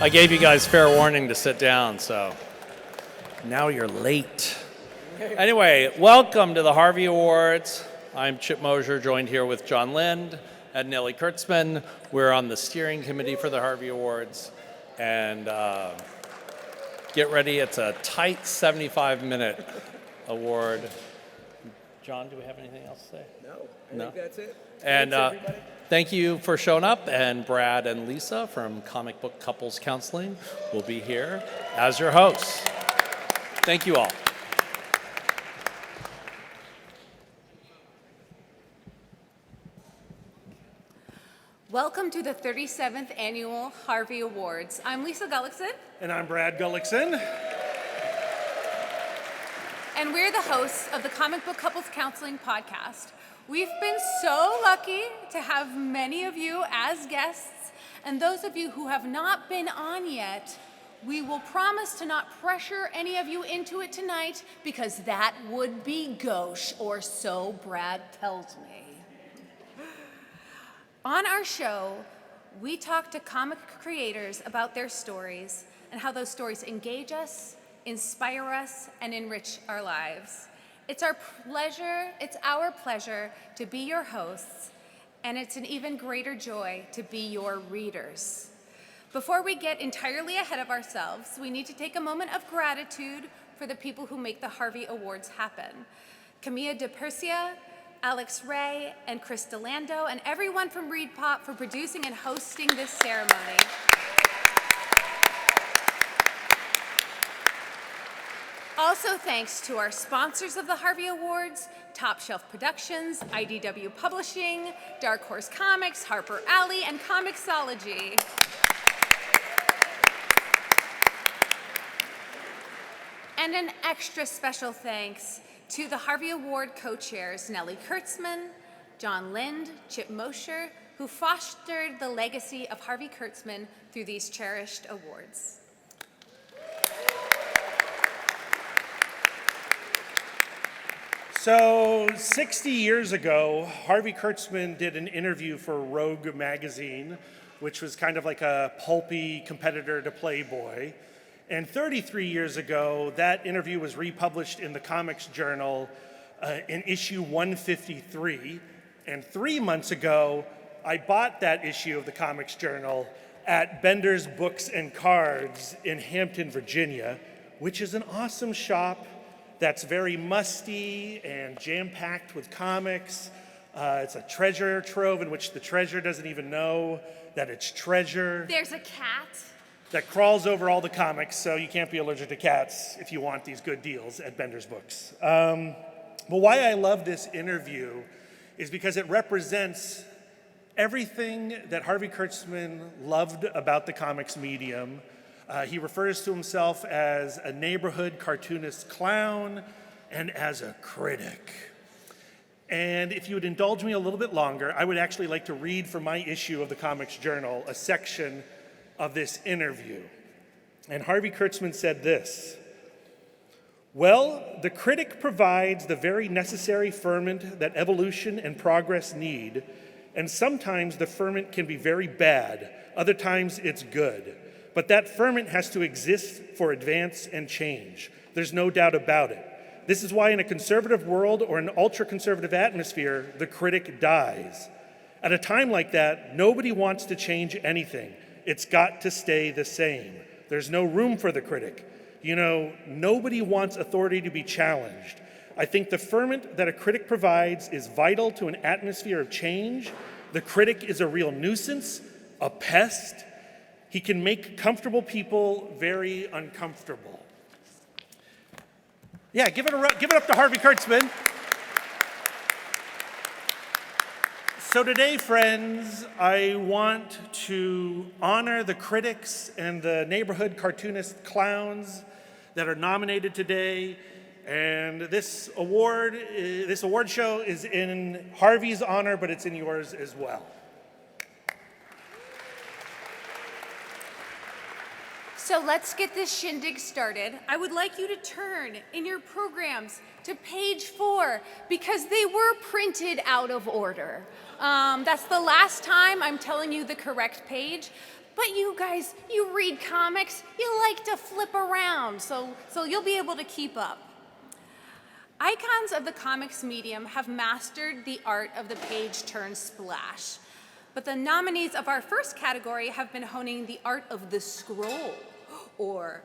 I gave you guys fair warning to sit down, so now you're late. Anyway, welcome to the Harvey Awards. I'm Chip Mosier, joined here with John Lind and Nellie Kurtzman. We're on the steering committee for the Harvey Awards. And get ready, it's a tight 75-minute award. John, do we have anything else to say? No, I think that's it. And Thanks, everybody. thank you for showing up. And Brad and Lisa from Comic Book Couples Counseling will be here as your hosts. Thank you all. Welcome to the 37th Annual Harvey Awards. I'm Lisa Gullickson. And I'm Brad Gullickson. And we're the hosts of the Comic Book Couples Counseling podcast. We've been so lucky to have many of you as guests, and those of you who have not been on yet, we will promise to not pressure any of you into it tonight because that would be gauche, or so Brad tells me. On our show, we talk to comic creators about their stories and how those stories engage us, inspire us, and enrich our lives. It's our pleasure to be your hosts, and it's an even greater joy to be your readers. Before we get entirely ahead of ourselves, we need to take a moment of gratitude for the people who make the Harvey Awards happen. Camilla De Persia, Alex Ray, and Chris DeLando, and everyone from Read Pop for producing and hosting this ceremony. Also thanks to our sponsors of the Harvey Awards, Top Shelf Productions, IDW Publishing, Dark Horse Comics, Harper Alley, and Comixology. And an extra special thanks to the Harvey Award co-chairs Nellie Kurtzman, John Lind, Chip Mosier, who fostered the legacy of Harvey Kurtzman through these cherished awards. So 60 years ago, Harvey Kurtzman did an interview for Rogue magazine, which was kind of like a pulpy competitor to Playboy. And 33 years ago, that interview was republished in the Comics Journal in issue 153. And 3 months ago, I bought that issue of the Comics Journal at Bender's Books and Cards in Hampton, Virginia, which is an awesome shop that's very musty and jam-packed with comics. It's a treasure trove in which the treasure doesn't even know that it's treasure. There's a cat. That crawls over all the comics, so you can't be allergic to cats if you want these good deals at Bender's Books. But why I love this interview is because it represents everything that Harvey Kurtzman loved about the comics medium. He refers to himself as a neighborhood cartoonist clown and as a critic. And if you would indulge me a little bit longer, I would actually like to read from my issue of the Comics Journal a section of this interview. And Harvey Kurtzman said this: "Well, the critic provides the very necessary ferment that evolution and progress need, and sometimes the ferment can be very bad, other times it's good. But that ferment has to exist for advance and change. There's no doubt about it. This is why in a conservative world or an ultra-conservative atmosphere, the critic dies. At a time like that, nobody wants to change anything. It's got to stay the same. There's no room for the critic. You know, nobody wants authority to be challenged. I think the ferment that a critic provides is vital to an atmosphere of change. The critic is a real nuisance, a pest. He can make comfortable people very uncomfortable." Yeah, give it up to Harvey Kurtzman. So today, friends, I want to honor the critics and the neighborhood cartoonist clowns that are nominated today. And this award show is in Harvey's honor, but it's in yours as well. So let's get this shindig started. I would like you to turn in your programs to page 4 because they were printed out of order. That's the last time I'm telling you the correct page. But you guys, you read comics, you like to flip around, so you'll be able to keep up. Icons of the comics medium have mastered the art of the page turn splash. But the nominees of our first category have been honing the art of the scroll, or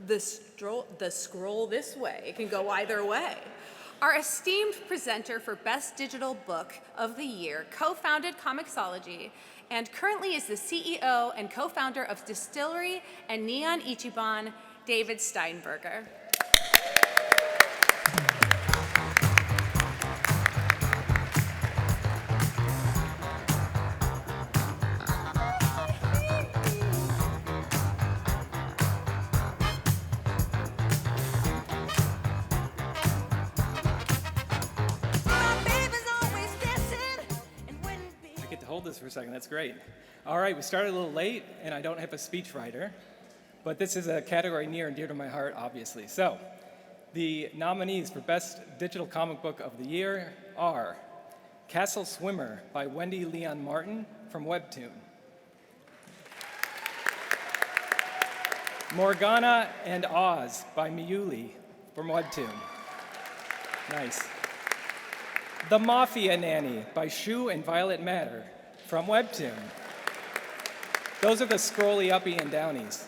the scroll this way. It can go either way. Our esteemed presenter for Best Digital Book of the Year co-founded Comixology and currently is the CEO and co-founder of Distillery and Neon Ichiban, David Steinberger. Hold this for a second, that's great. All right, we started a little late, and I don't have a speechwriter, but this is a category near and dear to my heart, obviously. So, the nominees for Best Digital Comic Book of the Year are Castle Swimmer by Wendy Leon Martin from Webtoon, Morgana and Oz by Miyuli from Webtoon. Nice. The Mafia Nanny by Shu and Violet Matter from Webtoon. Those are the scrolly uppy and downies.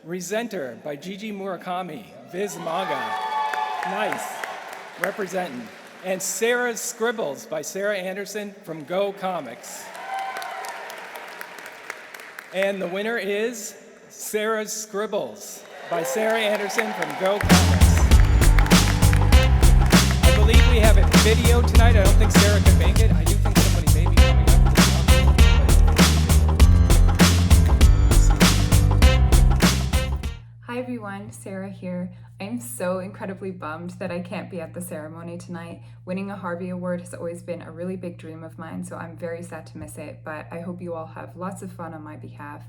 Resenter by Gigi Murakami, Viz Manga. Nice, representing. And Sarah's Scribbles by Sarah Anderson from Go Comics. And the winner is Sarah's Scribbles by Sarah Anderson from Go Comics. I believe we have a video tonight. I don't think Sarah can make it. I do think somebody may be coming up to the Hi everyone, Sarah here. I'm so incredibly bummed that I can't be at the ceremony tonight. Winning a Harvey Award has always been a really big dream of mine, so I'm very sad to miss it, but I hope you all have lots of fun on my behalf.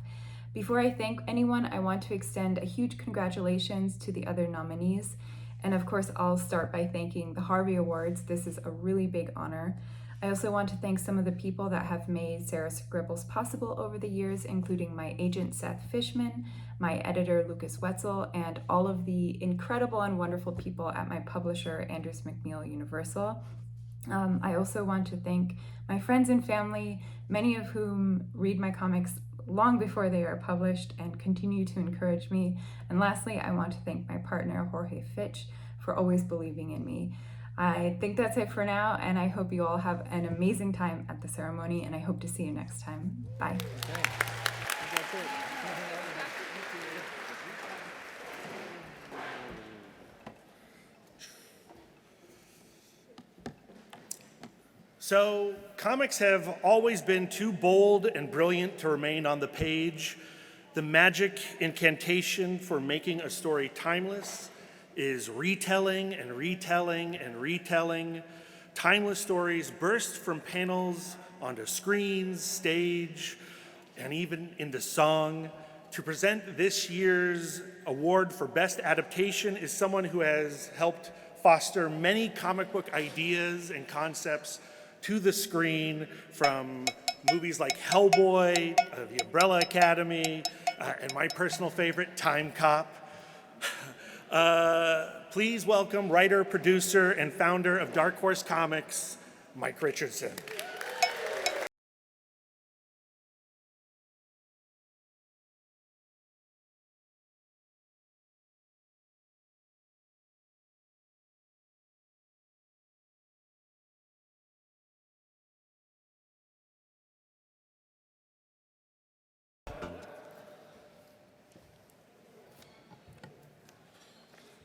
Before I thank anyone, I want to extend a huge congratulations to the other nominees. And of course, I'll start by thanking the Harvey Awards. This is a really big honor. I also want to thank some of the people that have made Sarah's Scribbles possible over the years, including my agent, Seth Fishman, my editor, Lucas Wetzel, and all of the incredible and wonderful people at my publisher, Andrews McNeil Universal. I also want to thank my friends and family, many of whom read my comics long before they are published and continue to encourage me. And lastly, I want to thank my partner, Jorge Fitch, for always believing in me. I think that's it for now, and I hope you all have an amazing time at the ceremony, and I hope to see you next time. Bye. So, comics have always been too bold and brilliant to remain on the page. The magic incantation for making a story timeless is retelling and retelling and retelling. Timeless stories burst from panels onto screens, stage, and even into song. To present this year's award for Best Adaptation is someone who has helped foster many comic book ideas and concepts to the screen, from movies like Hellboy, The Umbrella Academy, and my personal favorite, Time Cop. Please welcome writer, producer, and founder of Dark Horse Comics, Mike Richardson.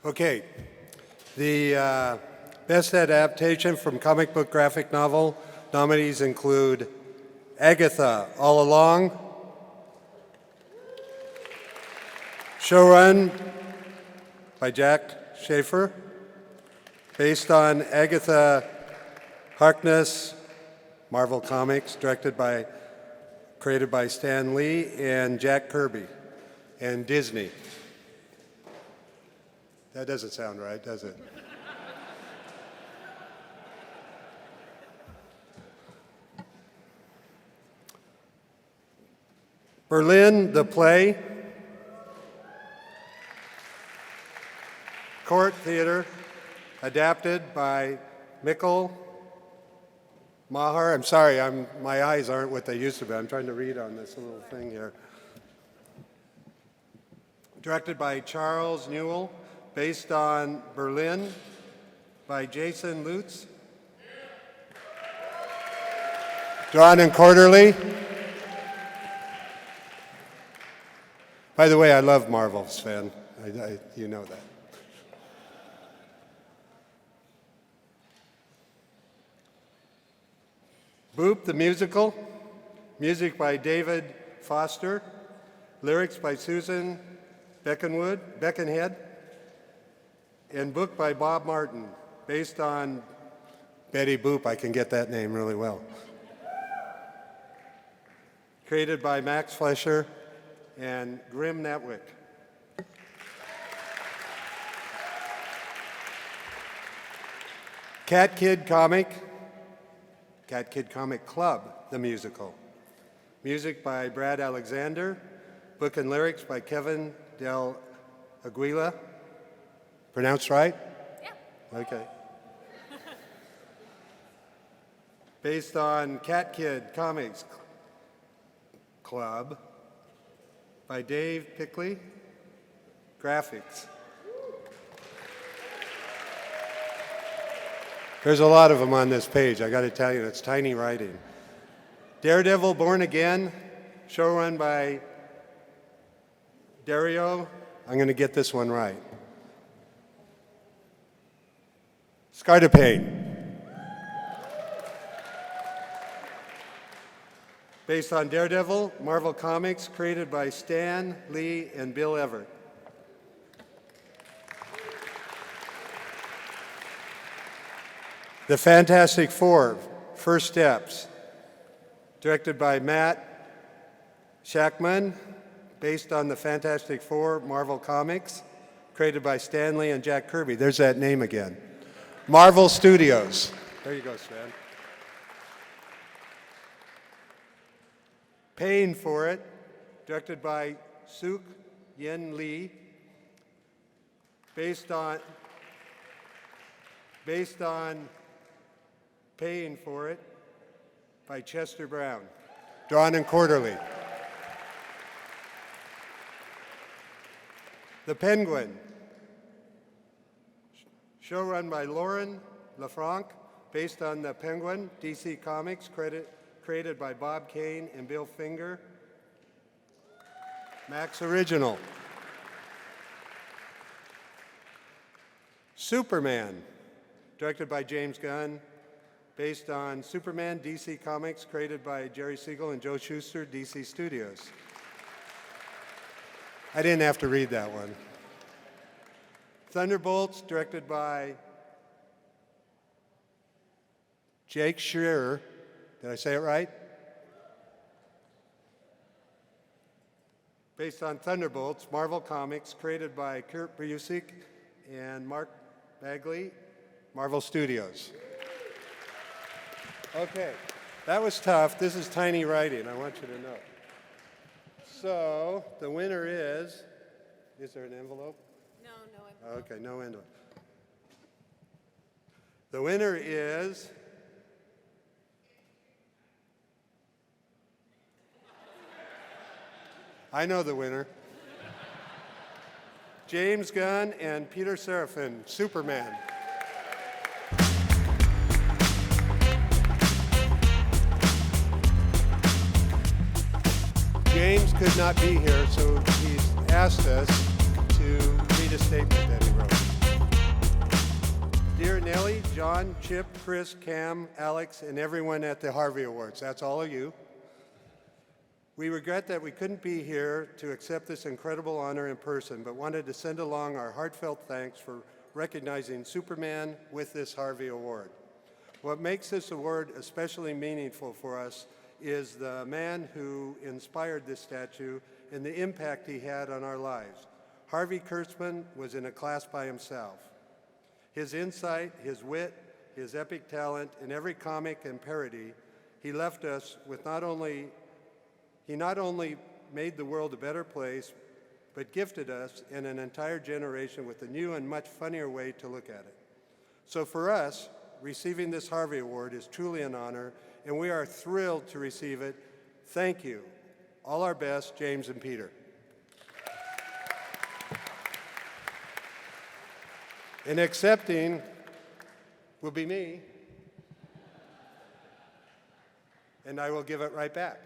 Okay, the best adaptation from comic book graphic novel nominees include Agatha, All Along, showrun by Jack Schaefer, based on Agatha Harkness, Marvel Comics, created by Stan Lee and Jack Kirby, and Disney. That doesn't sound right, does it? Berlin, the play. Court Theater, adapted by Mikkel Maher. I'm sorry, my eyes aren't what they used to be. I'm trying to read on this little thing here. Directed by Charles Newell, based on Berlin by Jason Lutz. Drawn and quarterly. By the way, I love Marvel, Sven. You know that. Boop the Musical, music by David Foster, lyrics by Susan Beckenhead, and book by Bob Martin, based on Betty Boop. I can get that name really well. Created by Max Fleischer and Grim Netwick. Cat Kid Comic Club, the musical. Music by Brad Alexander. Book and lyrics by Kevin Del Aguila. Pronounced right? Yeah. Okay. Based on Cat Kid Comics Club by Dave Pickley. Graphics. There's a lot of them on this page. I got to tell you, it's tiny writing. Daredevil Born Again, show run by Dario. I'm going to get this one right. Scartapain. Based on Daredevil, Marvel Comics, created by Stan Lee and Bill Everett. The Fantastic Four, First Steps, directed by Matt Shakman, based on the Fantastic Four Marvel Comics, created by Stan Lee and Jack Kirby. There's that name again. Marvel Studios. There you go, Stan. Paying for It, directed by Suk Yen Lee, based on Paying for It by Chester Brown, drawn and quarterly. The Penguin, show run by Lauren LaFranc, based on The Penguin, DC Comics, created by Bob Kane and Bill Finger. Max Original. Superman, directed by James Gunn, based on Superman, DC Comics, created by Jerry Siegel and Joe Shuster, DC Studios. I didn't have to read that one. Thunderbolts, directed by Jake Shearer. Did I say it right? Based on Thunderbolts, Marvel Comics, created by Kurt Busiek and Mark Bagley, Marvel Studios. Okay, that was tough. This is tiny writing, I want you to know. So, the winner is there an envelope? No envelope. Okay, no envelope. The winner is I know the winner. James Gunn and Peter Seraphim, Superman. James could not be here, so he's asked us to read a statement that he wrote. Dear Nellie, John, Chip, Chris, Cam, Alex, and everyone at the Harvey Awards, that's all of you. We regret that we couldn't be here to accept this incredible honor in person, but wanted to send along our heartfelt thanks for recognizing Superman with this Harvey Award. What makes this award especially meaningful for us is the man who inspired this statue and the impact he had on our lives. Harvey Kurtzman was in a class by himself. His insight, his wit, his epic talent in every comic and parody, he left us with not only made the world a better place, but gifted us and an entire generation with a new and much funnier way to look at it. So for us, receiving this Harvey Award is truly an honor, and we are thrilled to receive it. Thank you. All our best, James and Peter. And accepting will be me, and I will give it right back.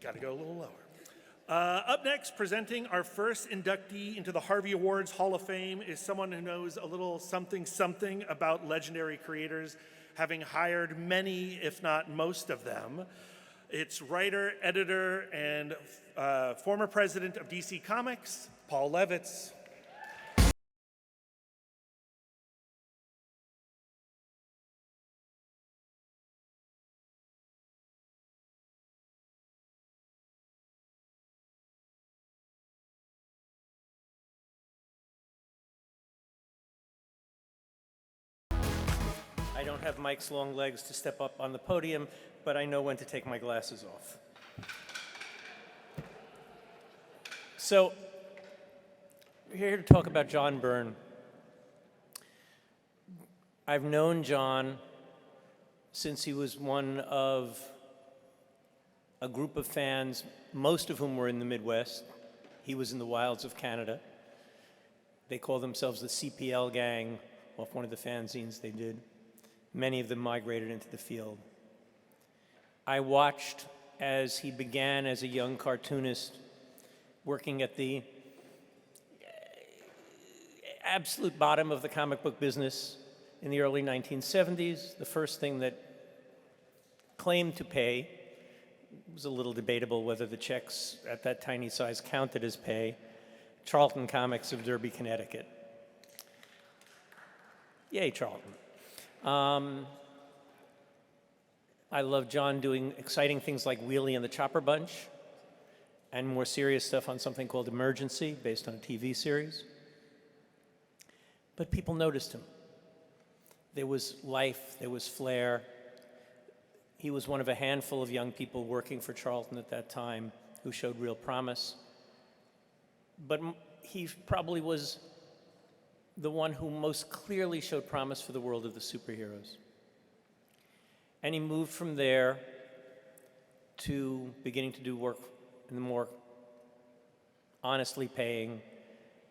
Got to go a little lower. Up next, presenting our first inductee into the Harvey Awards Hall of Fame is someone who knows a little something about legendary creators, having hired many, if not most of them. It's writer, editor, and former president of DC Comics, Paul Levitz. I don't have Mike's long legs to step up on the podium, but I know when to take my glasses off. So, we're here to talk about John Byrne. I've known John since he was one of a group of fans, most of whom were in the Midwest. He was in the wilds of Canada. They call themselves the CPL gang, off one of the fanzines they did. Many of them migrated into the field. I watched as he began as a young cartoonist working at the absolute bottom of the comic book business in the early 1970s. The first thing that claimed to pay, it was a little debatable whether the checks at that tiny size counted as pay, Charlton Comics of Derby, Connecticut. Yay, Charlton. I love John doing exciting things like Wheelie and the Chopper Bunch, and more serious stuff on something called Emergency, based on a TV series. But people noticed him. There was life, there was flair. He was one of a handful of young people working for Charlton at that time who showed real promise. But he probably was the one who most clearly showed promise for the world of the superheroes. And he moved from there to beginning to do work in the more honestly paying,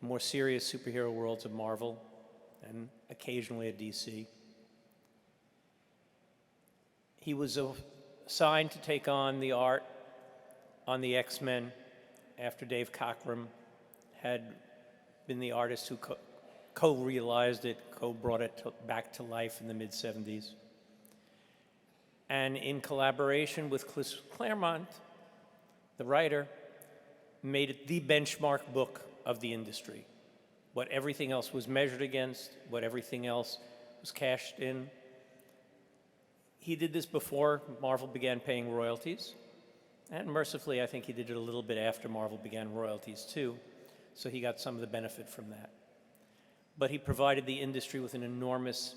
more serious superhero worlds of Marvel and occasionally at DC. He was assigned to take on the art on the X-Men after Dave Cockrum had been the artist who co-realized it, co-brought it back to life in the mid-70s. And in collaboration with Chris Claremont, the writer, made it the benchmark book of the industry. What everything else was measured against, what everything else was cashed in. He did this before Marvel began paying royalties. And mercifully, I think he did it a little bit after Marvel began royalties too. So he got some of the benefit from that. But he provided the industry with an enormous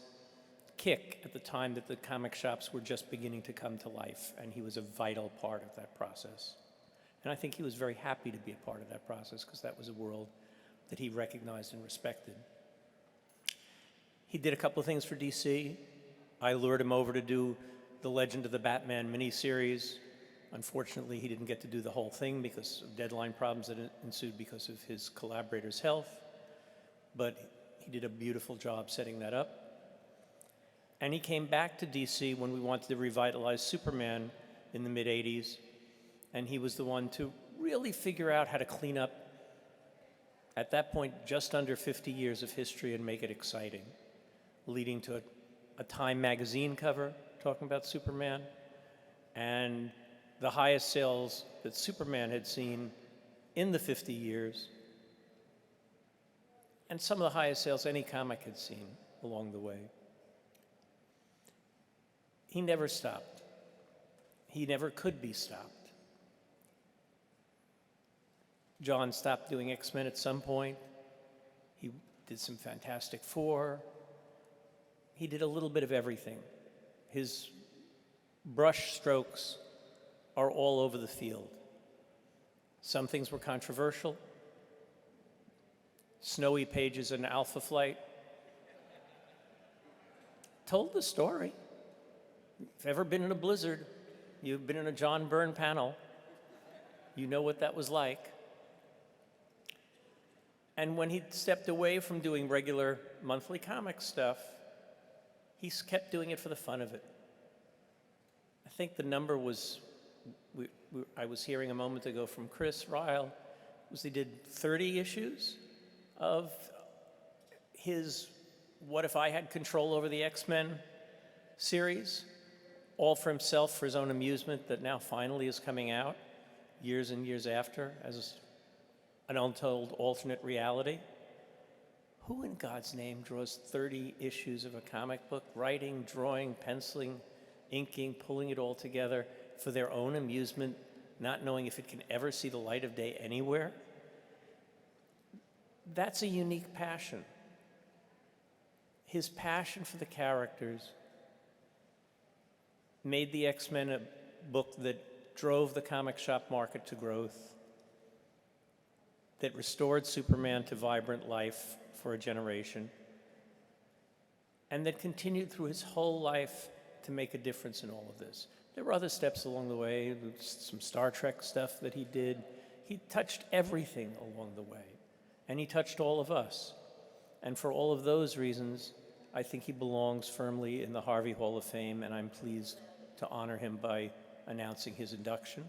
kick at the time that the comic shops were just beginning to come to life, and he was a vital part of that process. And I think he was very happy to be a part of that process because that was a world that he recognized and respected. He did a couple of things for DC. I lured him over to do the Legend of the Batman miniseries. Unfortunately, he didn't get to do the whole thing because of deadline problems that ensued because of his collaborator's health. But he did a beautiful job setting that up. And he came back to DC when we wanted to revitalize Superman in the mid-'80s. And he was the one to really figure out how to clean up, at that point, just under 50 years of history and make it exciting, leading to a Time magazine cover talking about Superman and the highest sales that Superman had seen in the 50 years, and some of the highest sales any comic had seen along the way. He never stopped. He never could be stopped. John stopped doing X-Men at some point. He did some Fantastic Four. He did a little bit of everything. His brush strokes are all over the field. Some things were controversial. Snowy Pages in Alpha Flight told the story. If you've ever been in a blizzard, you've been in a John Byrne panel, you know what that was like. And when he stepped away from doing regular monthly comic stuff, he kept doing it for the fun of it. I think the number was, I was hearing a moment ago from Chris Ryle, was he did 30 issues of his What If I Had Control Over the X-Men series, all for himself, for his own amusement, that now finally is coming out years and years after as an untold alternate reality. Who in God's name draws 30 issues of a comic book, writing, drawing, penciling, inking, pulling it all together for their own amusement, not knowing if it can ever see the light of day anywhere? That's a unique passion. His passion for the characters made the X-Men a book that drove the comic shop market to growth, that restored Superman to vibrant life for a generation, and that continued through his whole life to make a difference in all of this. There were other steps along the way, some Star Trek stuff that he did. He touched everything along the way, and he touched all of us. And for all of those reasons, I think he belongs firmly in the Harvey Hall of Fame, and I'm pleased to honor him by announcing his induction.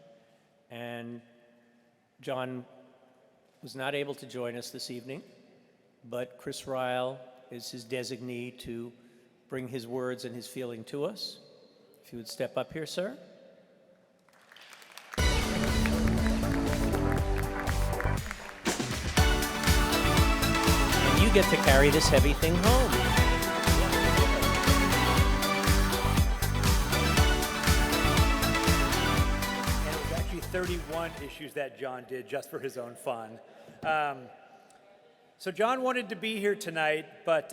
And John was not able to join us this evening, but Chris Ryle is his designee to bring his words and his feeling to us. If you would step up here, sir. And you get to carry this heavy thing home. And it was actually 31 issues that John did just for his own fun. So John wanted to be here tonight, but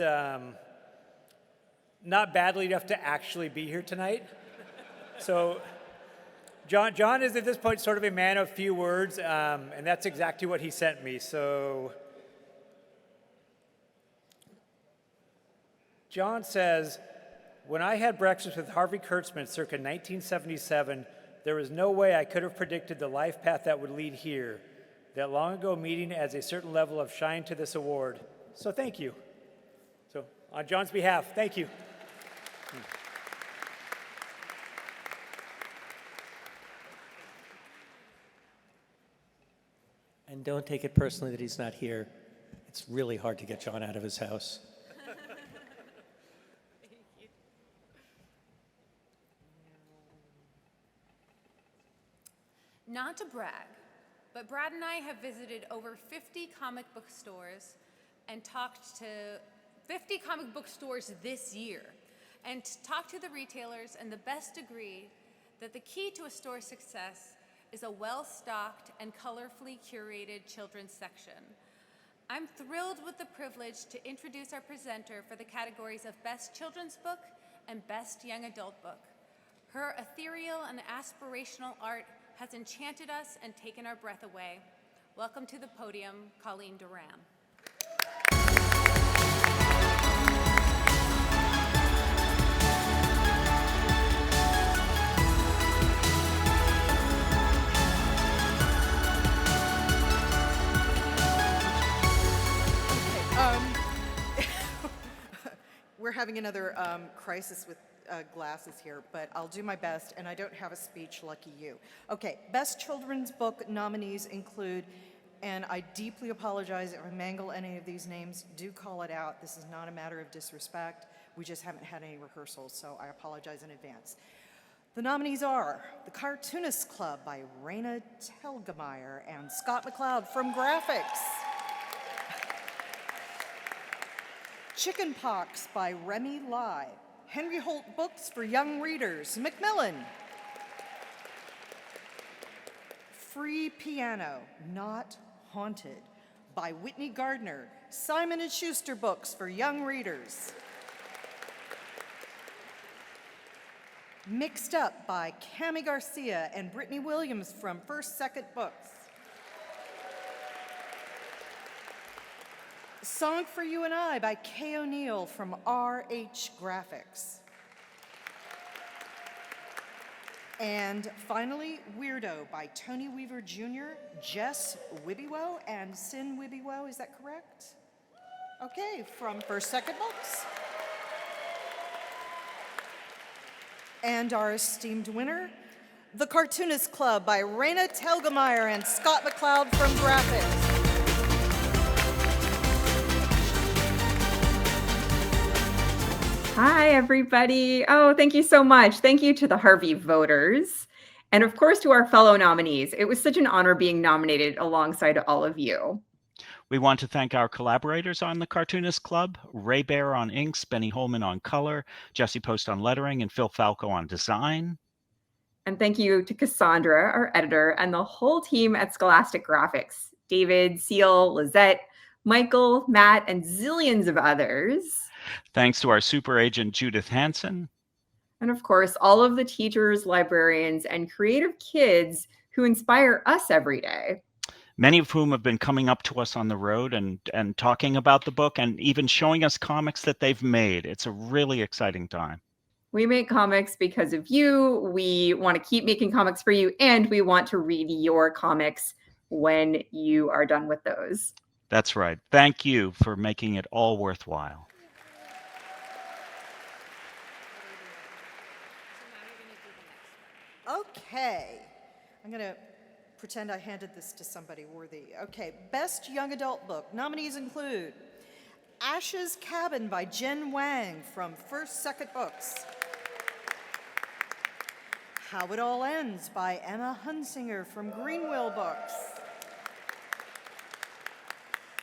not badly enough to actually be here tonight. So John is at this point sort of a man of few words, and that's exactly what he sent me. So John says, when I had breakfast with Harvey Kurtzman circa 1977, there was no way I could have predicted the life path that would lead here. That long ago meeting adds a certain level of shine to this award. So thank you. So on John's behalf, thank you. And don't take it personally that he's not here. It's really hard to get John out of his house. Not to brag, but Brad and I have visited over 50 comic book stores and talked to 50 comic book stores this year and talked to the retailers, and the best agree that the key to a store's success is a well-stocked and colorfully curated children's section. I'm thrilled with the privilege to introduce our presenter for the categories of Best Children's Book and Best Young Adult Book. Her ethereal and aspirational art has enchanted us and taken our breath away. Welcome to the podium, Colleen Duran. We're having another crisis with glasses here, but I'll do my best, and I don't have a speech, lucky you. Okay, Best Children's Book nominees include, and I deeply apologize if I mangle any of these names, do call it out. This is not a matter of disrespect. We just haven't had any rehearsals, so I apologize in advance. The nominees are The Cartoonist Club by Raina Telgemeier and Scott McCloud from Graphics. Chickenpox by Remy Lai. Henry Holt Books for Young Readers, Macmillan. Free Piano, Not Haunted by Whitney Gardner, Simon & Schuster books for young readers. Mixed Up by Cami Garcia and Brittany Williams from First Second Books. Song for You and I by Kay O'Neill from RH Graphics. And finally, Weirdo by Tony Weaver Jr., Jess Wibiwo, and Sin Wibiwo, is that correct? Okay, from First Second Books. And our esteemed winner, The Cartoonist Club by Raina Telgemeier and Scott McLeod from Graphics. Hi, everybody. Oh, thank you so much. Thank you to the Harvey voters. And of course, to our fellow nominees. It was such an honor being nominated alongside all of you. We want to thank our collaborators on the Cartoonist Club, Ray Bear on inks, Benny Holman on color, Jesse Post on lettering, and Phil Falco on design. And thank you to Cassandra, our editor, and the whole team at Scholastic Graphics, David, Seal, Lizette, Michael, Matt, and zillions of others. Thanks to our super agent, Judith Hansen. And of course, all of the teachers, librarians, and creative kids who inspire us every day. Many of whom have been coming up to us on the road and talking about the book and even showing us comics that they've made. It's a really exciting time. We make comics because of you. We want to keep making comics for you, and we want to read your comics when you are done with those. That's right. Thank you for making it all worthwhile. Okay, I'm going to pretend I handed this to somebody worthy. Okay, Best Young Adult Book. Nominees include Ash's Cabin by Jen Wang from First Second Books. How It All Ends by Emma Hunsinger from Greenwell Books.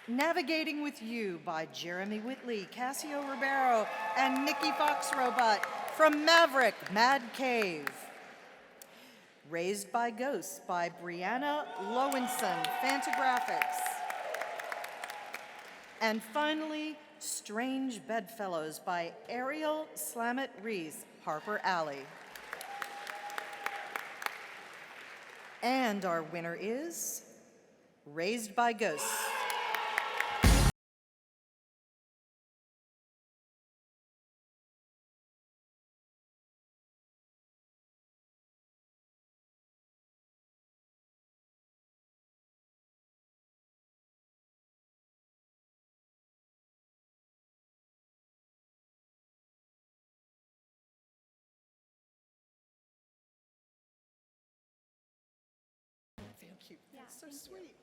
Navigating with You by Jeremy Whitley, Cassio Ribeiro, and Nikki Fox Robot from Maverick Mad Cave. Raised by Ghosts by Brianna Lowenson, Fantagraphics. And finally, Strange Bedfellows by Ariel Slamet Rees, Harper Alley. And our winner is Raised by Ghosts. Thank you. That's so sweet.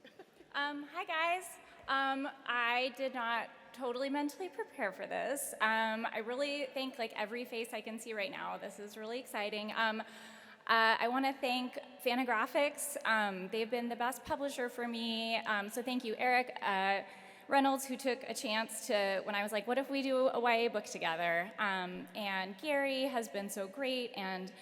Hi guys. I did not totally mentally prepare for this. I really think every face I can see right now. This is really exciting. I want to thank Fantagraphics. They've been the best publisher for me. So thank you, Eric Reynolds, who took a chance to, when I was like, what if we do a YA book together? And Gary has been so great, and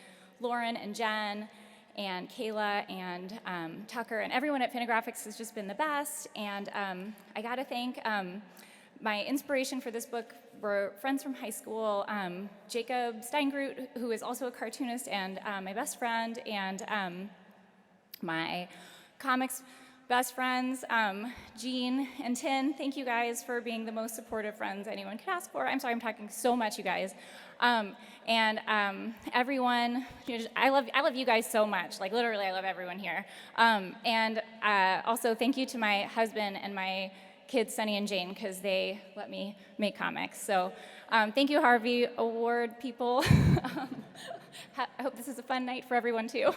Lauren and Jen, and Kayla and Tucker and everyone at Fantagraphics has just been the best. And I got to thank my inspiration for this book were friends from high school, Jacob Steingroot, who is also a cartoonist and my best friend, and my comics best friends, Jean and Tin. Thank you guys for being the most supportive friends anyone could ask for. I'm sorry I'm talking so much, you guys. And everyone, I love you guys so much. Literally, I love everyone here. And also, thank you to my husband and my kids, Sunny and Jane, because they let me make comics. So thank you, Harvey Award people. I hope this is a fun night for everyone, too.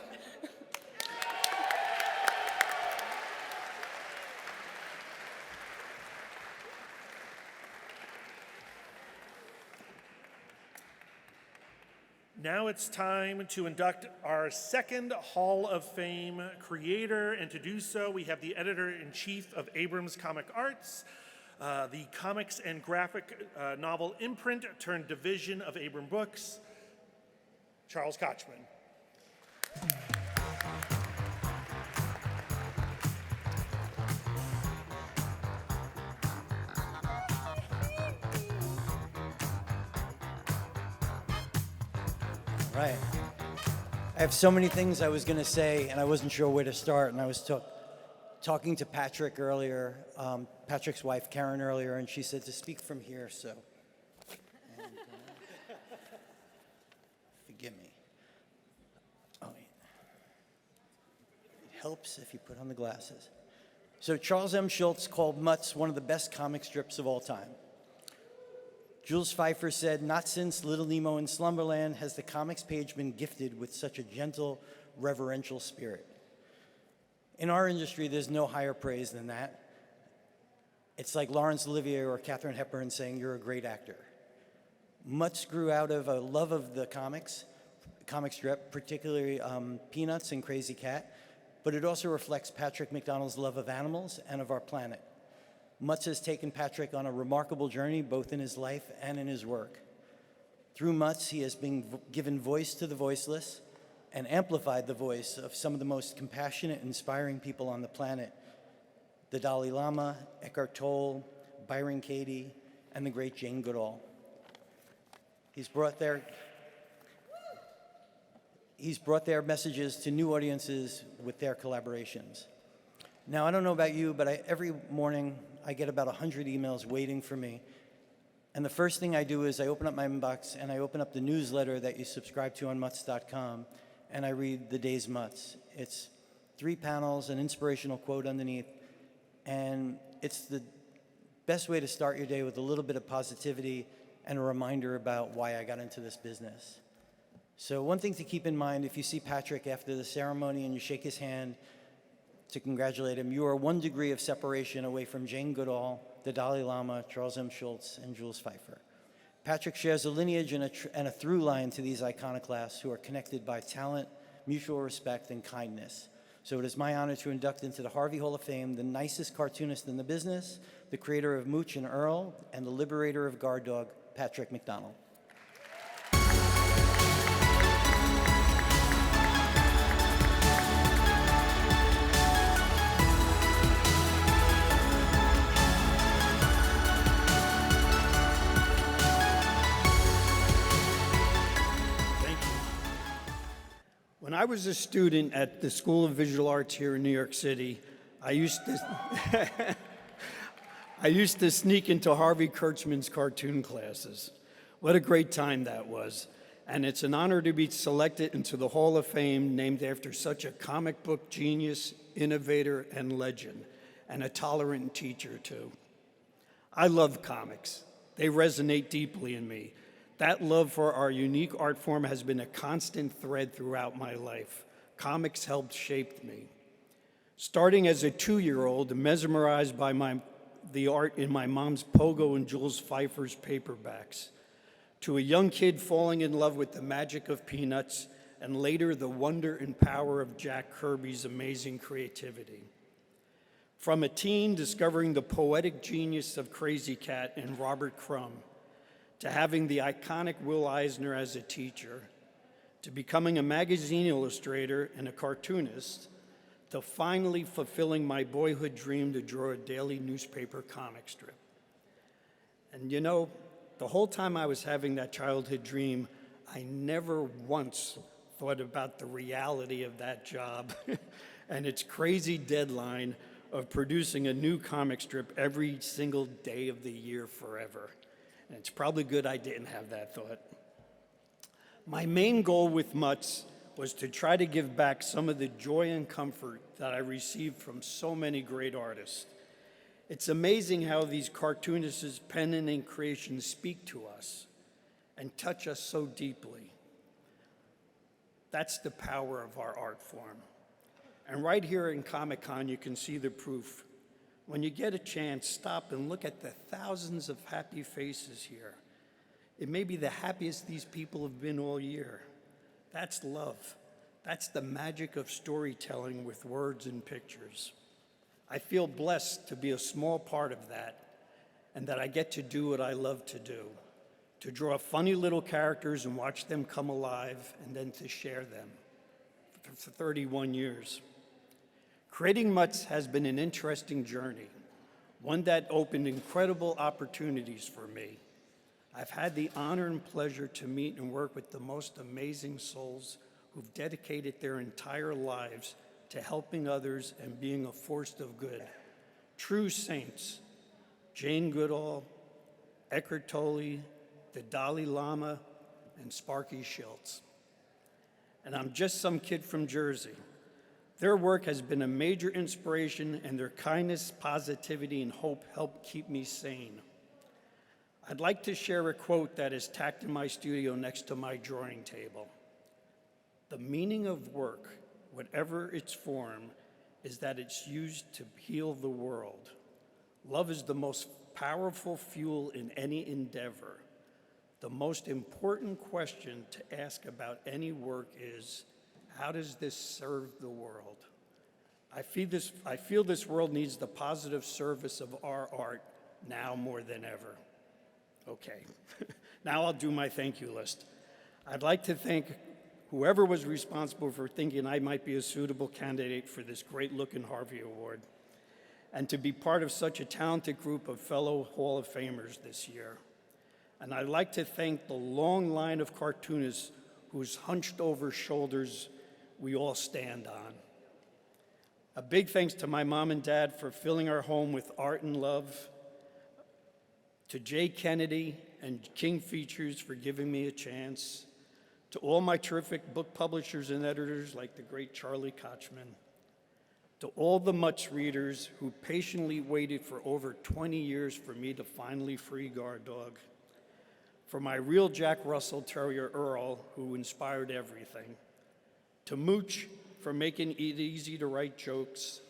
Now it's time to induct our second Hall of Fame creator, and to do so, we have the editor-in-chief of Abrams Comic Arts, the comics and graphic novel imprint turned division of Abram Books, Charles Kochman. Right. I have so many things I was going to say, and I wasn't sure where to start. And I was talking to Patrick earlier, Patrick's wife, Karen, earlier, and she said to speak from here, so. And, forgive me. Oh, wait. It helps if you put on the glasses. So Charles M. Schulz called Mutz one of the best comic strips of all time. Jules Feiffer said, "Not since Little Nemo in Slumberland has the comics page been gifted with such a gentle, reverential spirit." In our industry, there's no higher praise than that. It's like Laurence Olivier or Katharine Hepburn saying, "You're a great actor." Mutz grew out of a love of the comic strip, particularly Peanuts and Crazy Cat, but it also reflects Patrick McDonnell's love of animals and of our planet. Mutz has taken Patrick on a remarkable journey, both in his life and in his work. Through Mutz, he has been given voice to the voiceless and amplified the voice of some of the most compassionate, inspiring people on the planet: the Dalai Lama, Eckhart Tolle, Byron Katie, and the great Jane Goodall. He's brought their messages to new audiences with their collaborations. Now, I don't know about you, but every morning I get about 100 emails waiting for me. And the first thing I do is I open up my inbox and I open up the newsletter that you subscribe to on Mutz.com, and I read the day's Mutz. It's 3 panels, an inspirational quote underneath, and it's the best way to start your day with a little bit of positivity and a reminder about why I got into this business. So one thing to keep in mind, if you see Patrick after the ceremony and you shake his hand to congratulate him, you are 1 degree of separation away from Jane Goodall, the Dalai Lama, Charles M. Schulz, and Jules Feiffer. Patrick shares a lineage and a through line to these iconoclasts who are connected by talent, mutual respect, and kindness. So it is my honor to induct into the Harvey Hall of Fame the nicest cartoonist in the business, the creator of Mooch and Earl, and the liberator of Guard Dog, Patrick McDonnell. When I was a student at the School of Visual Arts here in New York City, I used to sneak into Harvey Kurtzman's cartoon classes. What a great time that was. And it's an honor to be selected into the Hall of Fame named after such a comic book genius, innovator, and legend, and a tolerant teacher, too. I love comics. They resonate deeply in me. That love for our unique art form has been a constant thread throughout my life. Comics helped shape me. Starting as a 2-year-old, mesmerized by the art in my mom's Pogo and Jules Feiffer's paperbacks, to a young kid falling in love with the magic of Peanuts, and later the wonder and power of Jack Kirby's amazing creativity. From a teen discovering the poetic genius of Crazy Cat and Robert Crumb, to having the iconic Will Eisner as a teacher, to becoming a magazine illustrator and a cartoonist, to finally fulfilling my boyhood dream to draw a daily newspaper comic strip. And you know, the whole time I was having that childhood dream, I never once thought about the reality of that job and its crazy deadline of producing a new comic strip every single day of the year forever. And it's probably good I didn't have that thought. My main goal with Mutz was to try to give back some of the joy and comfort that I received from so many great artists. It's amazing how these cartoonists' pen and ink creations speak to us and touch us so deeply. That's the power of our art form. And right here in Comic-Con, you can see the proof. When you get a chance, stop and look at the thousands of happy faces here. It may be the happiest these people have been all year. That's love. That's the magic of storytelling with words and pictures. I feel blessed to be a small part of that, and that I get to do what I love to do, to draw funny little characters and watch them come alive, and then to share them for 31 years. Creating Mutz has been an interesting journey, one that opened incredible opportunities for me. I've had the honor and pleasure to meet and work with the most amazing souls who've dedicated their entire lives to helping others and being a force of good. True saints, Jane Goodall, Eckhart Tolle, the Dalai Lama, and Sparky Schultz. And I'm just some kid from Jersey. Their work has been a major inspiration, and their kindness, positivity, and hope help keep me sane. I'd like to share a quote that is tacked in my studio next to my drawing table. The meaning of work, whatever its form, is that it's used to heal the world. Love is the most powerful fuel in any endeavor. The most important question to ask about any work is, how does this serve the world? I feel this world needs the positive service of our art now more than ever. Okay, now I'll do my thank you list. I'd like to thank whoever was responsible for thinking I might be a suitable candidate for this great-looking Harvey Award, and to be part of such a talented group of fellow Hall of Famers this year. And I'd like to thank the long line of cartoonists whose hunched over shoulders we all stand on. A big thanks to my mom and dad for filling our home with art and love, to Jay Kennedy and King Features for giving me a chance, to all my terrific book publishers and editors like the great Charlie Kochman, to all the Much readers who patiently waited for over 20 years for me to finally free Guard Dog, for my real Jack Russell Terrier Earl, who inspired everything, to Mooch for making it easy to write jokes,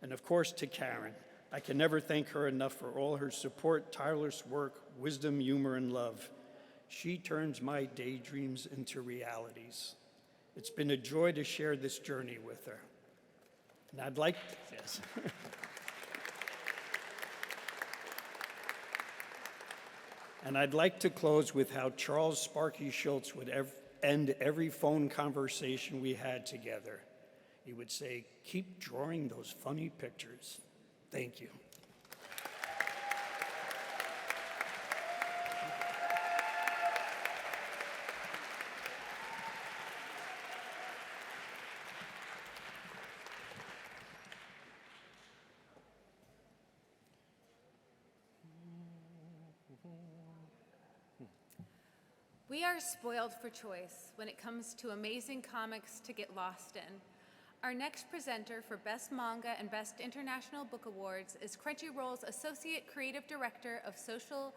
and of course to Karen. I can never thank her enough for all her support, tireless work, wisdom, humor, and love. She turns my daydreams into realities. It's been a joy to share this journey with her. And I'd like, yes. And I'd like to close with how Charles Sparky Schultz would end every phone conversation we had together. He would say, "Keep drawing those funny pictures." Thank you. We are spoiled for choice when it comes to amazing comics to get lost in. Our next presenter for Best Manga and Best International Book Awards is Crunchyroll's Associate Creative Director of Social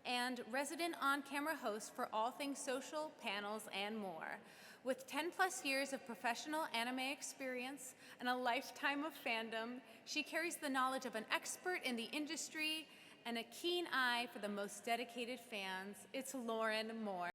and resident on-camera host for all things social, panels, and more. With 10+ years of professional anime experience and a lifetime of fandom, she carries the knowledge of an expert in the industry and a keen eye for the most dedicated fans. It's Lauren Moore.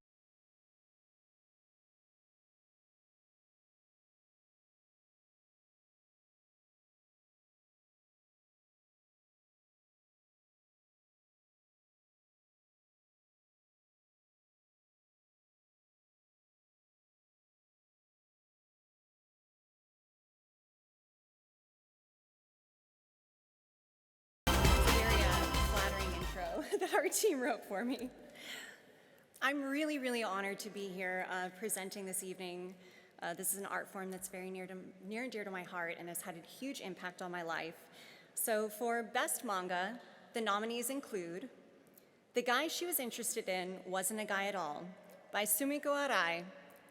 That our team wrote for me. I'm really, really honored to be here presenting this evening. This is an art form that's very near and dear to my heart and has had a huge impact on my life. So for Best Manga, the nominees include The Guy She Was Interested In Wasn't a Guy at All by Sumiko Arai,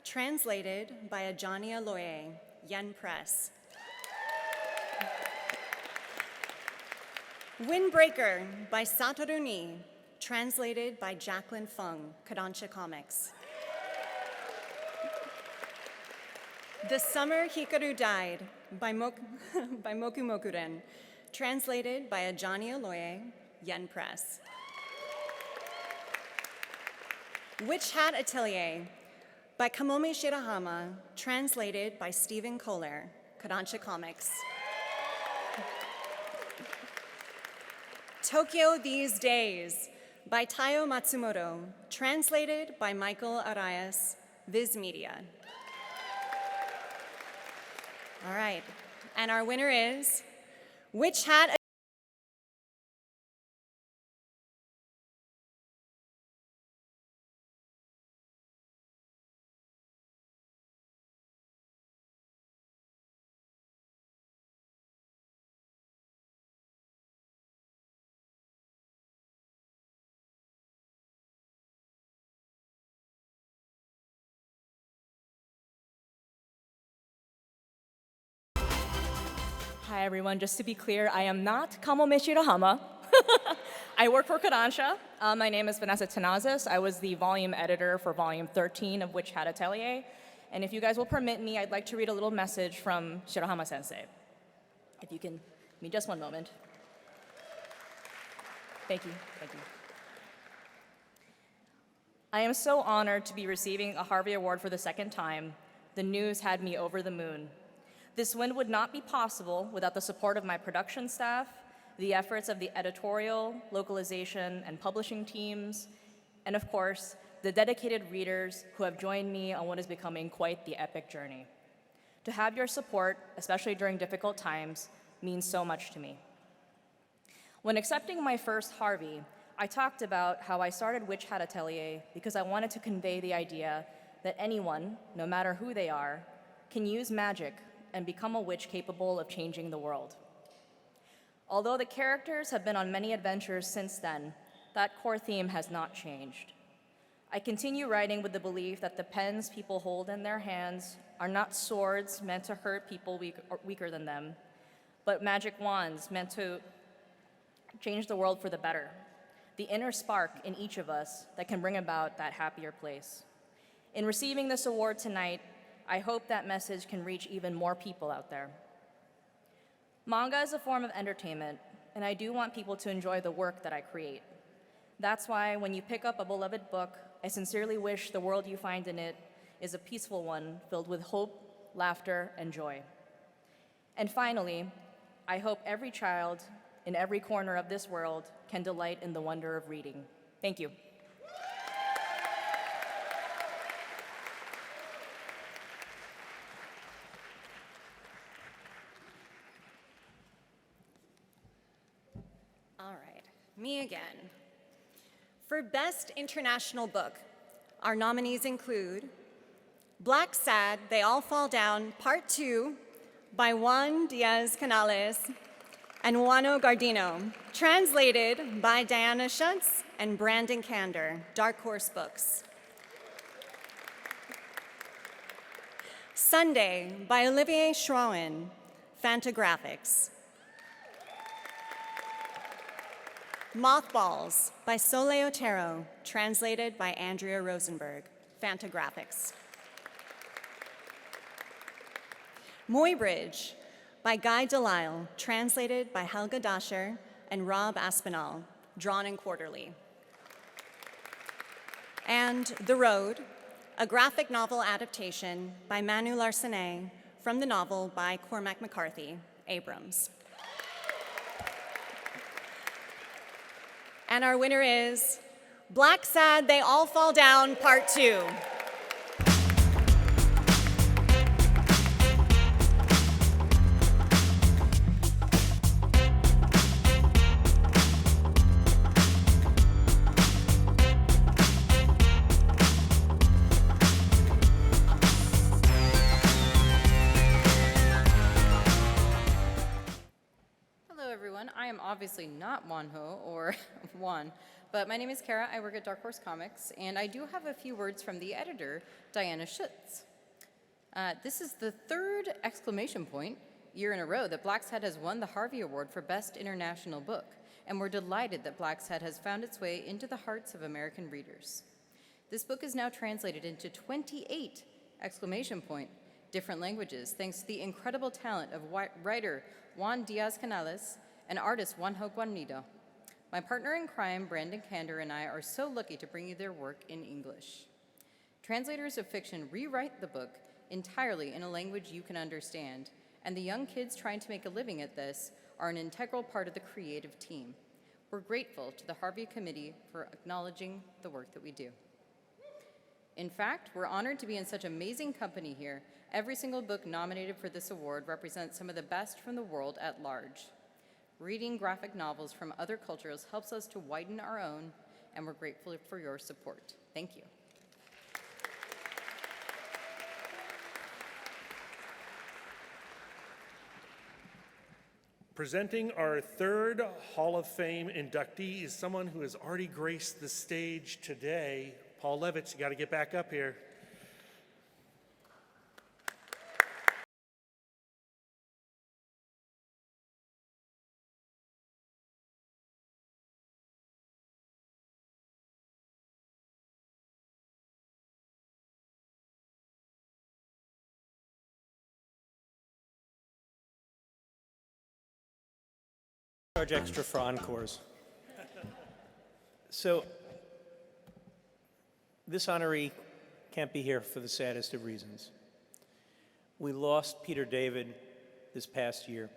translated by Ajani Aloye, Yen Press. Windbreaker by Satoru Ni, translated by Jacqueline Fung, Kodansha Comics. The Summer Hikaru Died by Moku Mokuren, translated by Ajani Aloye, Yen Press. Witch Hat Atelier by Kamome Shirahama, translated by Stephen Kohler, Kodansha Comics. Tokyo These Days by Taiyo Matsumoto, translated by Michael Arias, Viz Media. All right, and our winner is Witch Hat Hi, everyone. Just to be clear, I am not Kamome Shirahama. I work for Kodansha. My name is Vanessa Tenazis. I was the volume editor for volume 13 of Witch Hat Atelier. And if you guys will permit me, I'd like to read a little message from Shirahama Sensei. If you can, give me just one moment. Thank you. Thank you. I am so honored to be receiving a Harvey Award for the second time. The news had me over the moon. This win would not be possible without the support of my production staff, the efforts of the editorial, localization, and publishing teams, and of course, the dedicated readers who have joined me on what is becoming quite the epic journey. To have your support, especially during difficult times, means so much to me. When accepting my first Harvey, I talked about how I started Witch Hat Atelier because I wanted to convey the idea that anyone, no matter who they are, can use magic and become a witch capable of changing the world. Although the characters have been on many adventures since then, that core theme has not changed. I continue writing with the belief that the pens people hold in their hands are not swords meant to hurt people weaker than them, but magic wands meant to change the world for the better, the inner spark in each of us that can bring about that happier place. In receiving this award tonight, I hope that message can reach even more people out there. Manga is a form of entertainment, and I do want people to enjoy the work that I create. That's why when you pick up a beloved book, I sincerely wish the world you find in it is a peaceful one filled with hope, laughter, and joy. And finally, I hope every child in every corner of this world can delight in the wonder of reading. Thank you. All right, me again. For Best International Book, our nominees include Black Sad, They All Fall Down, Part 2 by Juan Diaz-Canales and Juano Gardino, translated by Diana Schutz and Brandon Kander, Dark Horse Books. Sunday by Olivier Schroen, Fantagraphics. Mothballs by Sole Otero, translated by Andrea Rosenberg, Fantagraphics. Muybridge by Guy Delisle, translated by Helga Dasher and Rob Aspinall, Drawn and Quarterly. And The Road, a graphic novel adaptation by Manu Larsenet from the novel by Cormac McCarthy, Abrams. And our winner is Black Sad, They All Fall Down, Part 2. Hello, everyone. I am obviously not Wanho or Juan, but my name is Kara. I work at Dark Horse Comics, and I do have a few words from the editor, Diana Schutz. This is the third exclamation point year in a row that Black's Head has won the Harvey Award for Best International Book, and we're delighted that Black's Head has found its way into the hearts of American readers. This book is now translated into 28 exclamation point different languages, thanks to the incredible talent of writer Juan Diaz-Canales and artist Juanjo Guarnido. My partner in crime, Brandon Kander, and I are so lucky to bring you their work in English. Translators of fiction rewrite the book entirely in a language you can understand, and the young kids trying to make a living at this are an integral part of the creative team. We're grateful to the Harvey Committee for acknowledging the work that we do. In fact, we're honored to be in such amazing company here. Every single book nominated for this award represents some of the best from the world at large. Reading graphic novels from other cultures helps us to widen our own, and we're grateful for your support. Thank you. Presenting our third Hall of Fame inductee is someone who has already graced the stage today. Paul Levitz, you got to get back up here. Charge extra for encores. So, this honoree can't be here for the saddest of reasons. We lost Peter David this past year,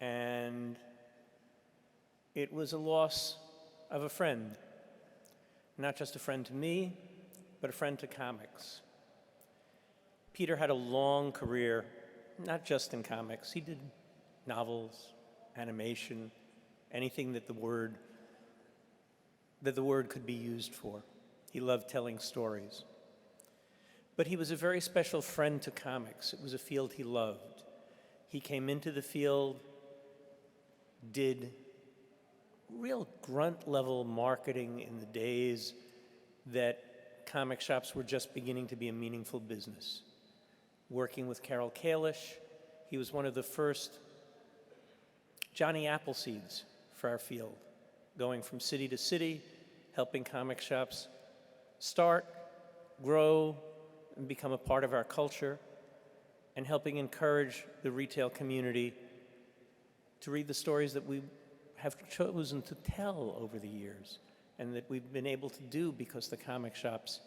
and it was a loss of a friend. Not just a friend to me, but a friend to comics. Peter had a long career, not just in comics. He did novels, animation, anything that the word could be used for. He loved telling stories. But he was a very special friend to comics. It was a field he loved. He came into the field, did real grunt-level marketing in the days that comic shops were just beginning to be a meaningful business. Working with Carol Kalish, he was one of the first Johnny Appleseeds for our field, going from city to city, helping comic shops start, grow, and become a part of our culture, and helping encourage the retail community to read the stories that we have chosen to tell over the years, and that we've been able to do because the comic shops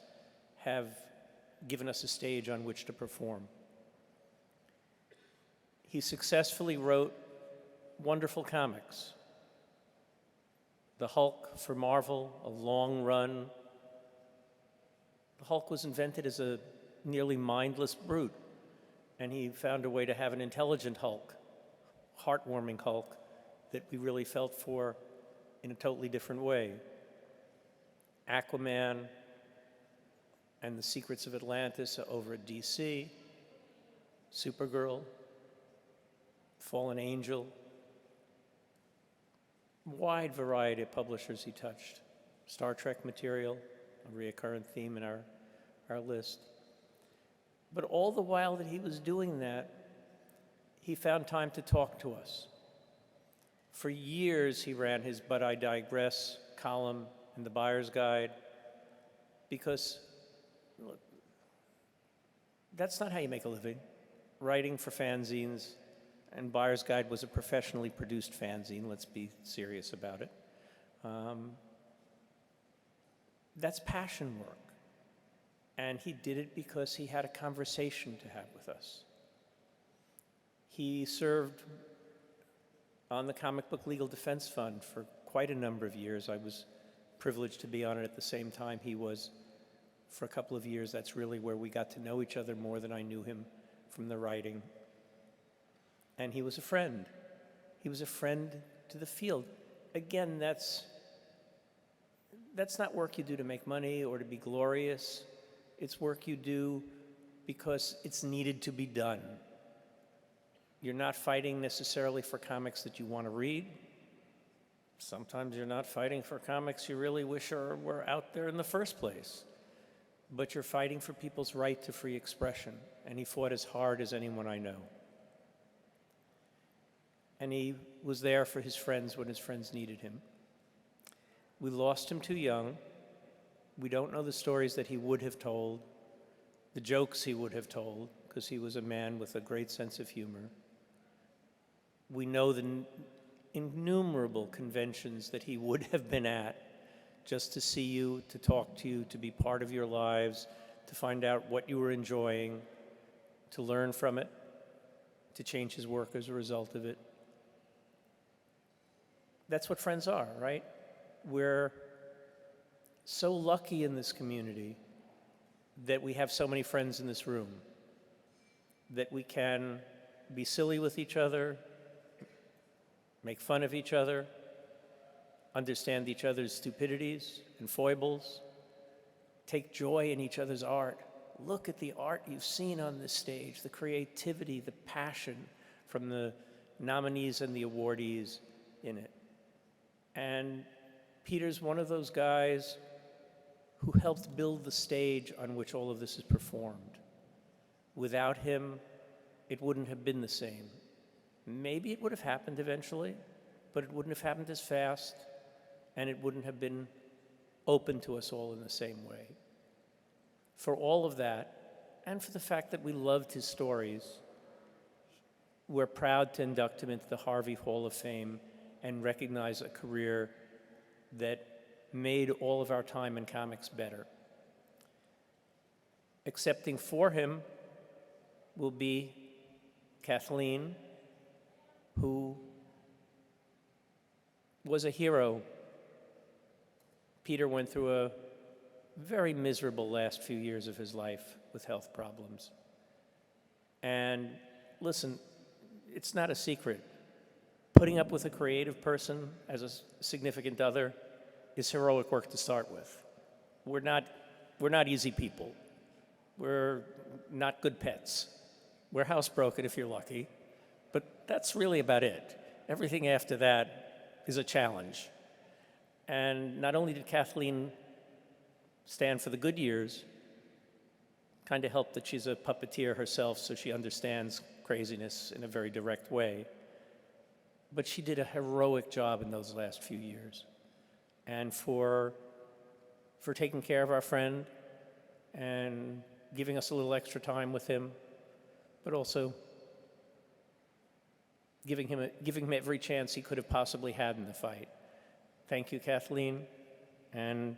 have given us a stage on which to perform. He successfully wrote wonderful comics. The Hulk for Marvel, a long run. The Hulk was invented as a nearly mindless brute, and he found a way to have an intelligent Hulk, heartwarming Hulk, that we really felt for in a totally different way. Aquaman and the Secrets of Atlantis over at DC, Supergirl, Fallen Angel, wide variety of publishers he touched. Star Trek material, a recurrent theme in our list. But all the while that he was doing that, he found time to talk to us. For years, he ran his But I Digress column in the Buyer's Guide, because, look, that's not how you make a living. Writing for fanzines, and Buyer's Guide was a professionally produced fanzine, let's be serious about it. That's passion work. And he did it because he had a conversation to have with us. He served on the Comic Book Legal Defense Fund for quite a number of years. I was privileged to be on it at the same time he was for a couple of years. That's really where we got to know each other more than I knew him from the writing. And he was a friend. He was a friend to the field. Again, that's not work you do to make money or to be glorious. It's work you do because it's needed to be done. You're not fighting necessarily for comics that you want to read. Sometimes you're not fighting for comics you really wish were out there in the first place. But you're fighting for people's right to free expression. And he fought as hard as anyone I know. And he was there for his friends when his friends needed him. We lost him too young. We don't know the stories that he would have told, the jokes he would have told, because he was a man with a great sense of humor. We know the innumerable conventions that he would have been at just to see you, to talk to you, to be part of your lives, to find out what you were enjoying, to learn from it, to change his work as a result of it. That's what friends are, right? We're so lucky in this community that we have so many friends in this room, that we can be silly with each other, make fun of each other, understand each other's stupidities and foibles, take joy in each other's art. Look at the art you've seen on this stage, the creativity, the passion from the nominees and the awardees in it. And Peter's one of those guys who helped build the stage on which all of this is performed. Without him, it wouldn't have been the same. Maybe it would have happened eventually, but it wouldn't have happened as fast, and it wouldn't have been open to us all in the same way. For all of that, and for the fact that we loved his stories, we're proud to induct him into the Harvey Hall of Fame and recognize a career that made all of our time in comics better. Accepting for him will be Kathleen, who was a hero. Peter went through a very miserable last few years of his life with health problems. And listen, it's not a secret. Putting up with a creative person as a significant other is heroic work to start with. We're not easy people. We're not good pets. We're housebroken if you're lucky, but that's really about it. Everything after that is a challenge. And not only did Kathleen stand for the good years, kind of helped that she's a puppeteer herself, so she understands craziness in a very direct way, but she did a heroic job in those last few years. And for taking care of our friend and giving us a little extra time with him, but also giving him every chance he could have possibly had in the fight. Thank you, Kathleen. And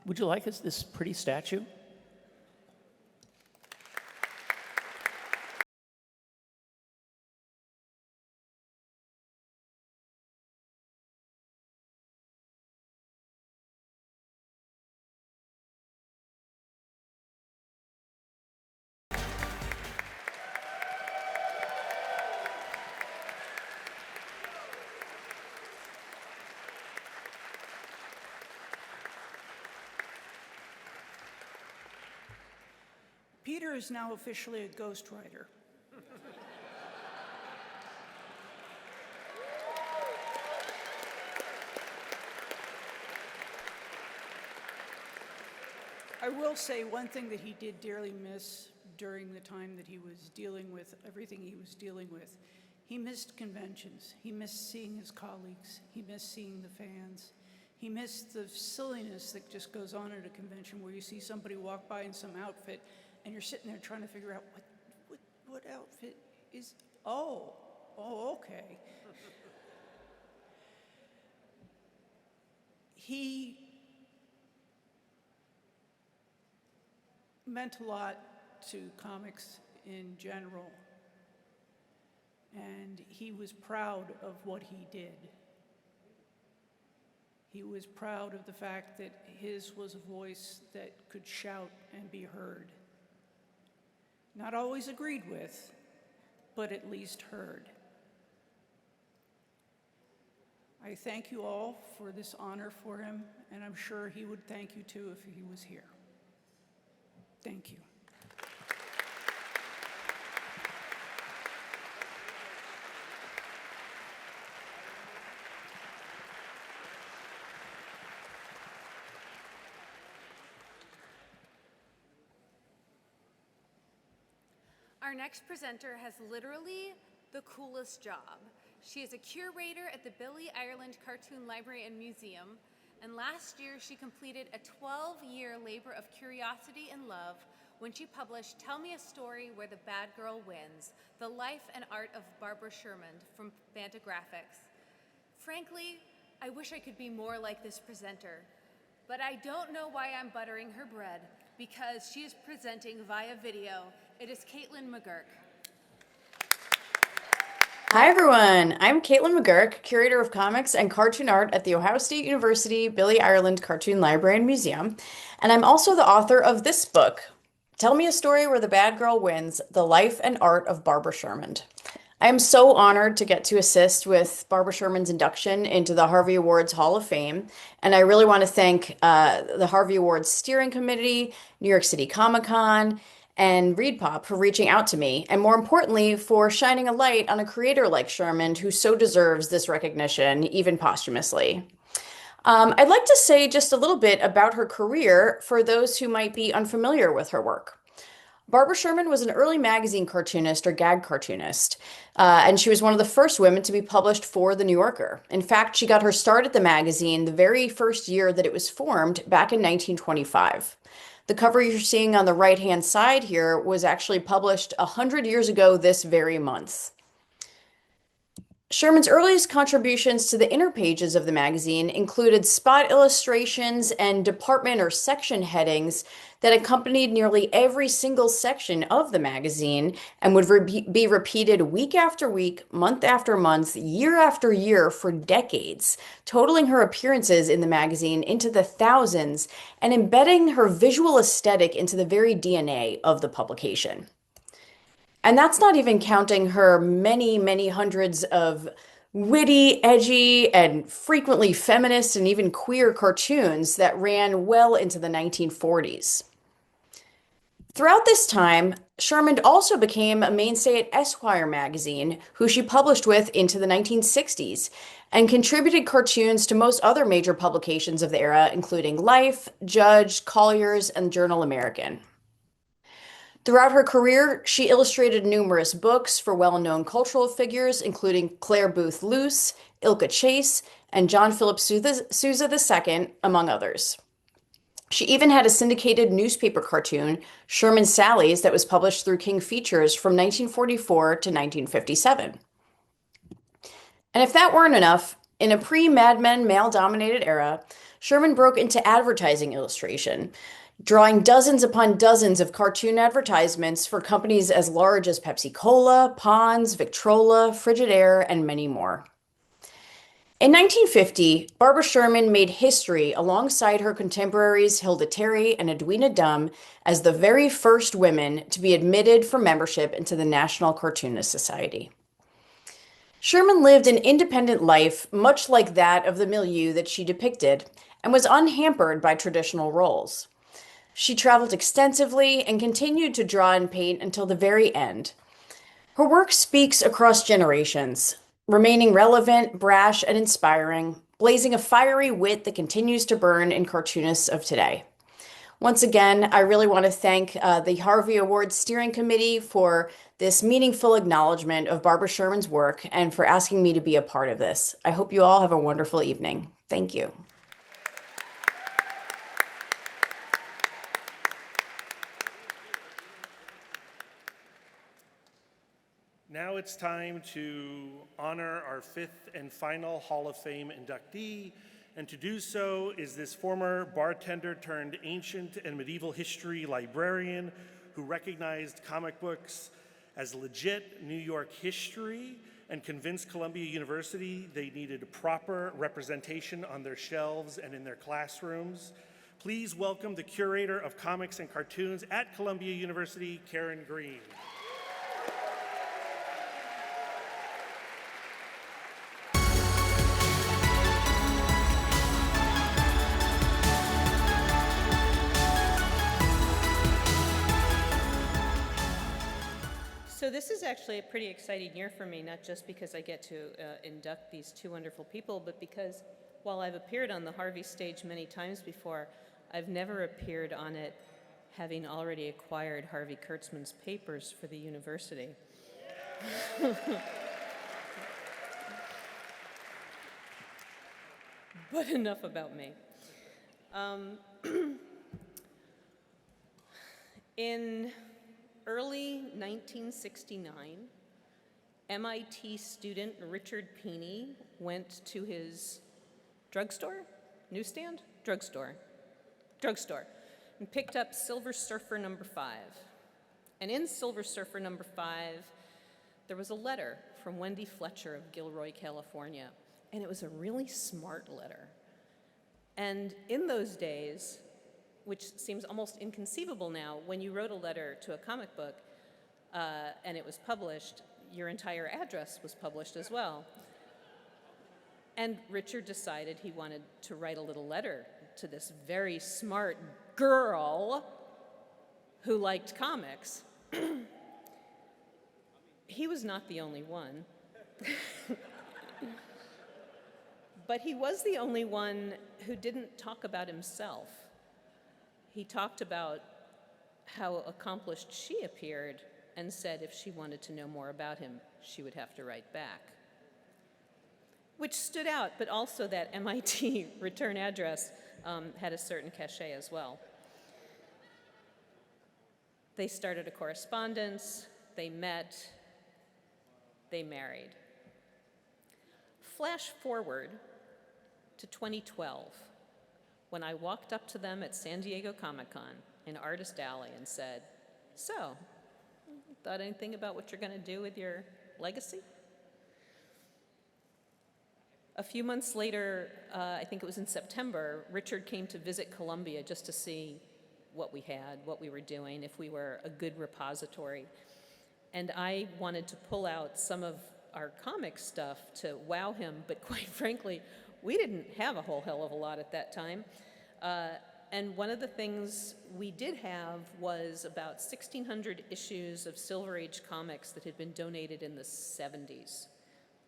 would you like this pretty statue? Peter is now officially a ghostwriter. I will say one thing that he did dearly miss during the time that he was dealing with everything he was dealing with. He missed conventions. He missed seeing his colleagues. He missed seeing the fans. He missed the silliness that just goes on at a convention where you see somebody walk by in some outfit and you're sitting there trying to figure out what outfit is, oh, okay. He meant a lot to comics in general, and he was proud of what he did. He was proud of the fact that his was a voice that could shout and be heard. Not always agreed with, but at least heard. I thank you all for this honor for him, and I'm sure he would thank you too if he was here. Thank you. Our next presenter has literally the coolest job. She is a curator at the Billy Ireland Cartoon Library and Museum, and last year she completed a 12-year labor of curiosity and love when she published Tell Me a Story Where the Bad Girl Wins, The Life and Art of Barbara Sherman from Fantagraphics. Frankly, I wish I could be more like this presenter, but I don't know why I'm buttering her bread, because she is presenting via video. It is Caitlin McGurk. Hi everyone, I'm Caitlin McGurk, curator of comics and cartoon art at the Ohio State University Billy Ireland Cartoon Library and Museum, and I'm also the author of this book, Tell Me a Story Where the Bad Girl Wins, The Life and Art of Barbara Sherman. I am so honored to get to assist with Barbara Sherman's induction into the Harvey Awards Hall of Fame, and I really want to thank the Harvey Awards Steering Committee, New York City Comic Con, and ReedPop for reaching out to me, and more importantly, for shining a light on a creator like Sherman who so deserves this recognition, even posthumously. I'd like to say just a little bit about her career for those who might be unfamiliar with her work. Barbara Sherman was an early magazine cartoonist or gag cartoonist, and she was one of the first women to be published for The New Yorker. In fact, she got her start at the magazine the very first year that it was formed back in 1925. The cover you're seeing on the right-hand side here was actually published 100 years ago this very month. Sherman's earliest contributions to the inner pages of the magazine included spot illustrations and department or section headings that accompanied nearly every single section of the magazine and would be repeated week after week, month after month, year after year for decades, totaling her appearances in the magazine into the thousands and embedding her visual aesthetic into the very DNA of the publication. And that's not even counting her many, many hundreds of witty, edgy, and frequently feminist and even queer cartoons that ran well into the 1940s. Throughout this time, Sherman also became a mainstay at Esquire magazine, who she published with into the 1960s, and contributed cartoons to most other major publications of the era, including Life, Judge, Collier's, and Journal American. Throughout her career, she illustrated numerous books for well-known cultural figures, including Clare Boothe Luce, Ilka Chase, and John Philip Sousa II, among others. She even had a syndicated newspaper cartoon, Sherman Sallies, that was published through King Features from 1944 to 1957. And if that weren't enough, in a pre-Mad Men male-dominated era, Sherman broke into advertising illustration, drawing dozens upon dozens of cartoon advertisements for companies as large as Pepsi-Cola, Pond's, Victrola, Frigidaire, and many more. In 1950, Barbara Sherman made history alongside her contemporaries Hilda Terry and Edwina Dumm as the very first women to be admitted for membership into the National Cartoonist Society. Sherman lived an independent life much like that of the milieu that she depicted, and was unhampered by traditional roles. She traveled extensively and continued to draw and paint until the very end. Her work speaks across generations, remaining relevant, brash, and inspiring, blazing a fiery wit that continues to burn in cartoonists of today. Once again, I really want to thank the Harvey Awards Steering Committee for this meaningful acknowledgement of Barbara Sherman's work and for asking me to be a part of this. I hope you all have a wonderful evening. Thank you. Now it's time to honor our fifth and final Hall of Fame inductee, and to do so is this former bartender turned ancient and medieval history librarian who recognized comic books as legit New York history and convinced Columbia University they needed proper representation on their shelves and in their classrooms. Please welcome the curator of comics and cartoons at Columbia University, Karen Green. So this is actually a pretty exciting year for me, not just because I get to induct these two wonderful people, but because while I've appeared on the Harvey stage many times before, I've never appeared on it having already acquired Harvey Kurtzman's papers for the university. But enough about me. In early 1969, MIT student Richard Peeney went to his drugstore, and picked up Silver Surfer number 5. And in Silver Surfer number 5, there was a letter from Wendy Fletcher of Gilroy, California. And it was a really smart letter. And in those days, which seems almost inconceivable now, when you wrote a letter to a comic book and it was published, your entire address was published as well. And Richard decided he wanted to write a little letter to this very smart girl who liked comics. He was not the only one. But he was the only one who didn't talk about himself. He talked about how accomplished she appeared and said if she wanted to know more about him, she would have to write back. Which stood out, but also that MIT return address had a certain cachet as well. They started a correspondence, they met, they married. Flash forward to 2012, when I walked up to them at San Diego Comic-Con in Artist Alley and said, "So, thought anything about what you're going to do with your legacy?" A few months later, I think it was in September, Richard came to visit Columbia just to see what we had, what we were doing, if we were a good repository. And I wanted to pull out some of our comic stuff to wow him, but quite frankly, we didn't have a whole hell of a lot at that time. And one of the things we did have was about 1,600 issues of Silver Age comics that had been donated in the 70s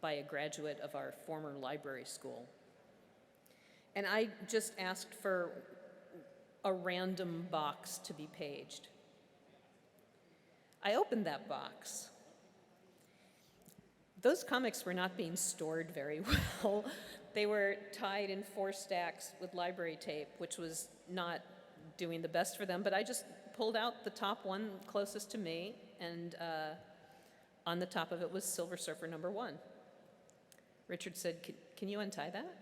by a graduate of our former library school. And I just asked for a random box to be paged. I opened that box. Those comics were not being stored very well. They were tied in 4 stacks with library tape, which was not doing the best for them, but I just pulled out the top one closest to me, and on the top of it was Silver Surfer #1. Richard said, can you untie that?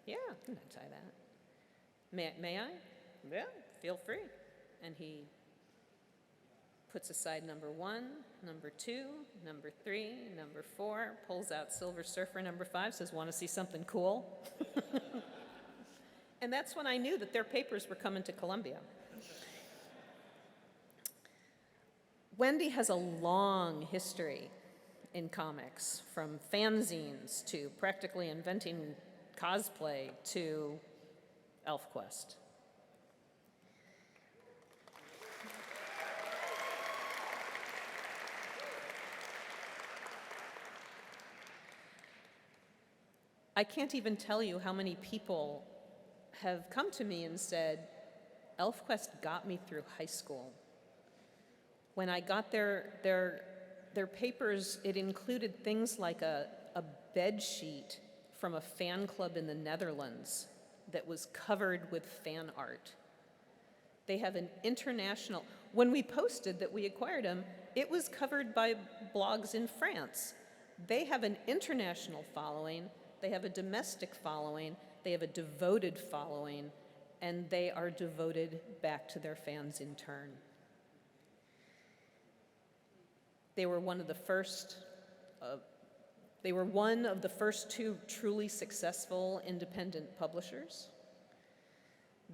Yeah, I can untie that. May I? Yeah, feel free. And he puts aside #1, #2, #3, #4, pulls out Silver Surfer #5, says, "Want to see something cool?" And that's when I knew that their papers were coming to Columbia. Wendy has a long history in comics, from fanzines to practically inventing cosplay to ElfQuest. I can't even tell you how many people have come to me and said, ElfQuest got me through high school. When I got their papers, it included things like a bed sheet from a fan club in the Netherlands that was covered with fan art. They have an international, when we posted that we acquired them, it was covered by blogs in France. They have an international following, they have a domestic following, they have a devoted following, and they are devoted back to their fans in turn. They were one of the first 2 truly successful independent publishers.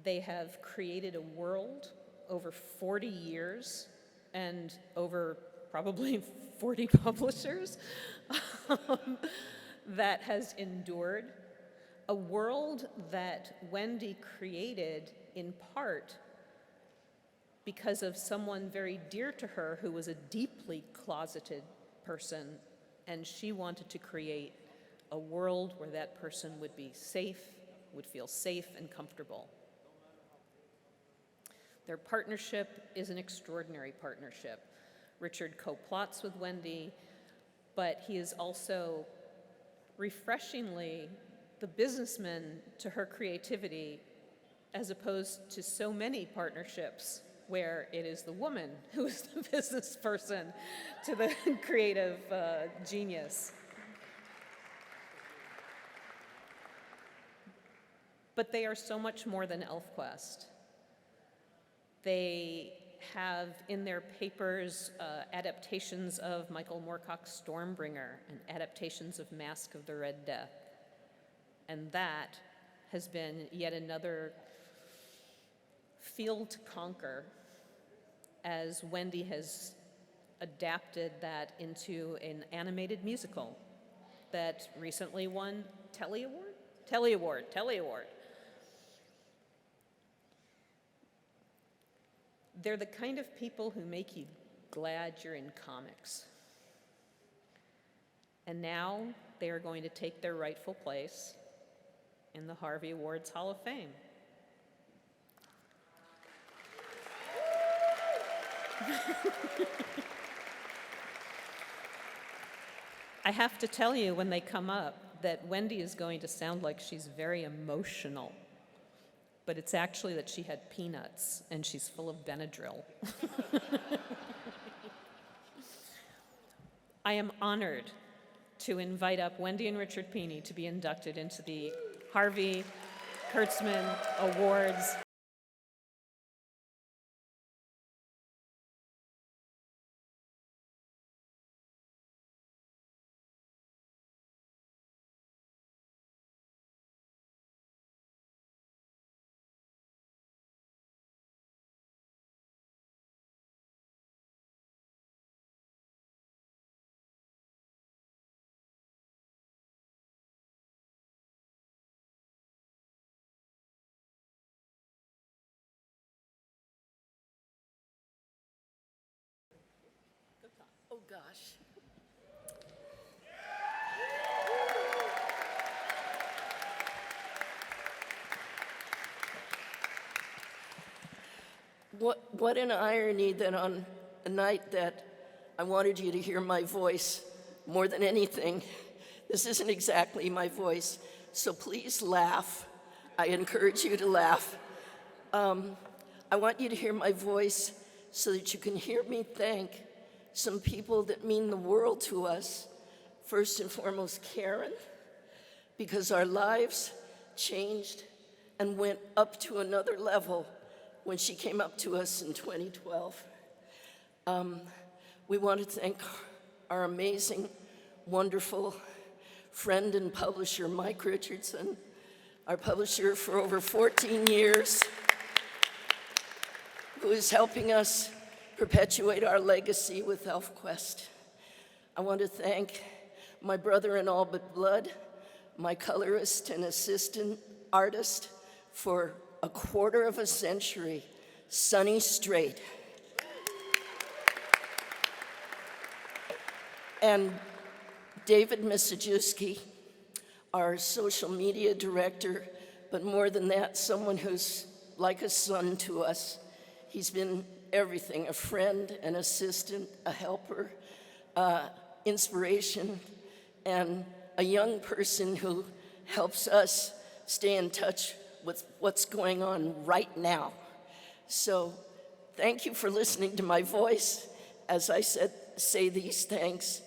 They have created a world over 40 years and over probably 40 publishers that has endured. A world that Wendy created in part because of someone very dear to her who was a deeply closeted person, and she wanted to create a world where that person would be safe, would feel safe and comfortable. Their partnership is an extraordinary partnership. Richard co-plots with Wendy, but he is also refreshingly the businessman to her creativity, as opposed to so many partnerships where it is the woman who is the business person to the creative genius. But they are so much more than ElfQuest. They have in their papers adaptations of Michael Moorcock's Stormbringer and adaptations of Mask of the Red Death. And that has been yet another field to conquer as Wendy has adapted that into an animated musical that recently won Telly Award. They're the kind of people who make you glad you're in comics. And now they are going to take their rightful place in the Harvey Awards Hall of Fame. I have to tell you when they come up that Wendy is going to sound like she's very emotional but it's actually that she had peanuts and she's full of Benadryl. I am honored to invite up Wendy and Richard Pini to be inducted into the Harvey Kurtzman Awards. Oh gosh. What an irony that on a night that I wanted you to hear my voice more than anything, this isn't exactly my voice, so please laugh. I encourage you to laugh. I want you to hear my voice so that you can hear me thank some people that mean the world to us. First and foremost, Karen, because our lives changed and went up to another level when she came up to us in 2012. We want to thank our amazing, wonderful friend and publisher, Mike Richardson, our publisher for over 14 years, who is helping us perpetuate our legacy with ElfQuest. I want to thank my brother in all but blood, my colorist and assistant artist for a quarter of a century, Sonny Strait. And David Misajewski, our social media director, but more than that, someone who's like a son to us. He's been everything, a friend, an assistant, a helper, inspiration, and a young person who helps us stay in touch with what's going on right now. So thank you for listening to my voice as I say these thanks.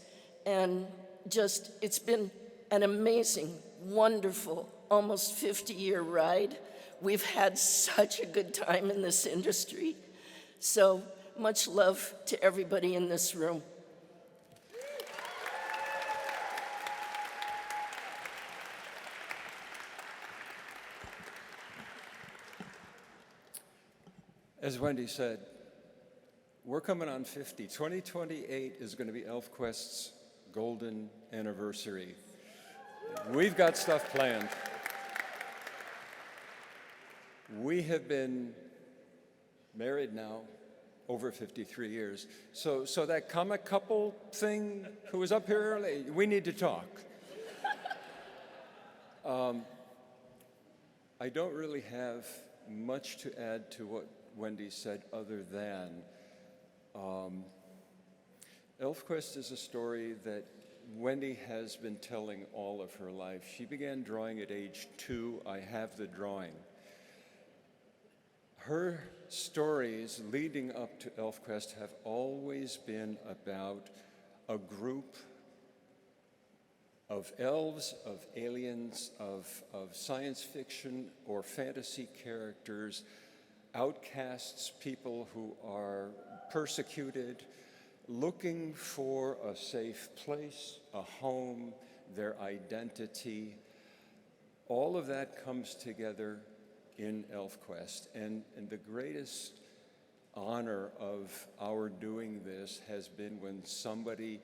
And just, it's been an amazing, wonderful, almost 50-year ride. We've had such a good time in this industry. So much love to everybody in this room. As Wendy said, we're coming on 50. 2028 is going to be ElfQuest's golden anniversary. We've got stuff planned. We have been married now over 53 years. So that comic couple thing who was up here early, we need to talk. I don't really have much to add to what Wendy said other than ElfQuest is a story that Wendy has been telling all of her life. She began drawing at age 2. I have the drawing. Her stories leading up to ElfQuest have always been about a group of elves, of aliens, of science fiction or fantasy characters, outcasts, people who are persecuted, looking for a safe place, a home, their identity. All of that comes together in ElfQuest. And the greatest honor of our doing this has been when somebody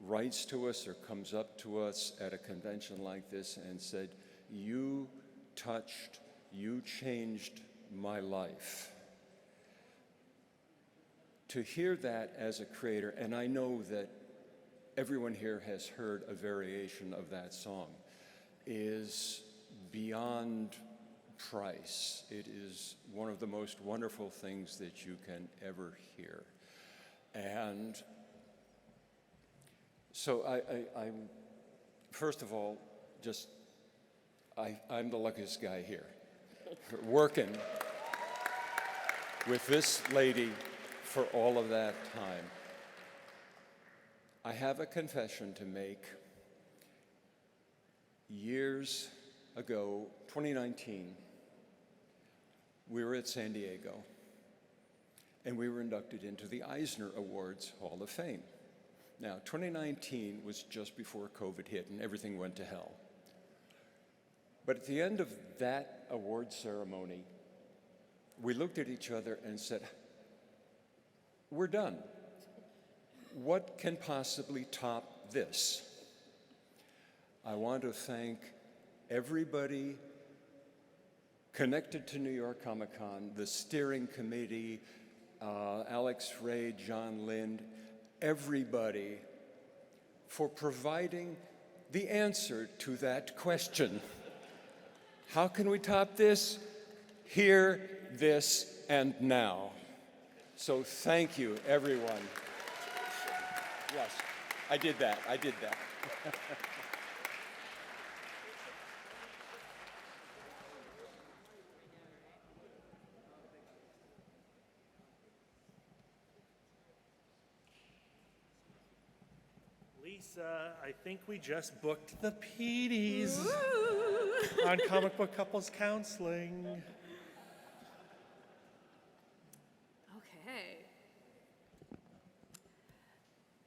writes to us or comes up to us at a convention like this and said, "You touched, you changed my life." To hear that as a creator, and I know that everyone here has heard a variation of that song, is beyond price. It is one of the most wonderful things that you can ever hear. And so I'm, first of all, I'm the luckiest guy here. working with this lady for all of that time. I have a confession to make. Years ago, 2019, we were at San Diego, and we were inducted into the Eisner Awards Hall of Fame. Now, 2019 was just before COVID hit and everything went to hell. But at the end of that award ceremony, we looked at each other and said, we're done. What can possibly top this? I want to thank everybody connected to New York Comic Con, the steering committee, Alex Ray, John Lind, everybody for providing the answer to that question. How can we top this? Here, this, and now. So thank you, everyone. Yes, I did that. Lisa, I think we just booked the Petey's on Comic Book Couples Counseling. Okay.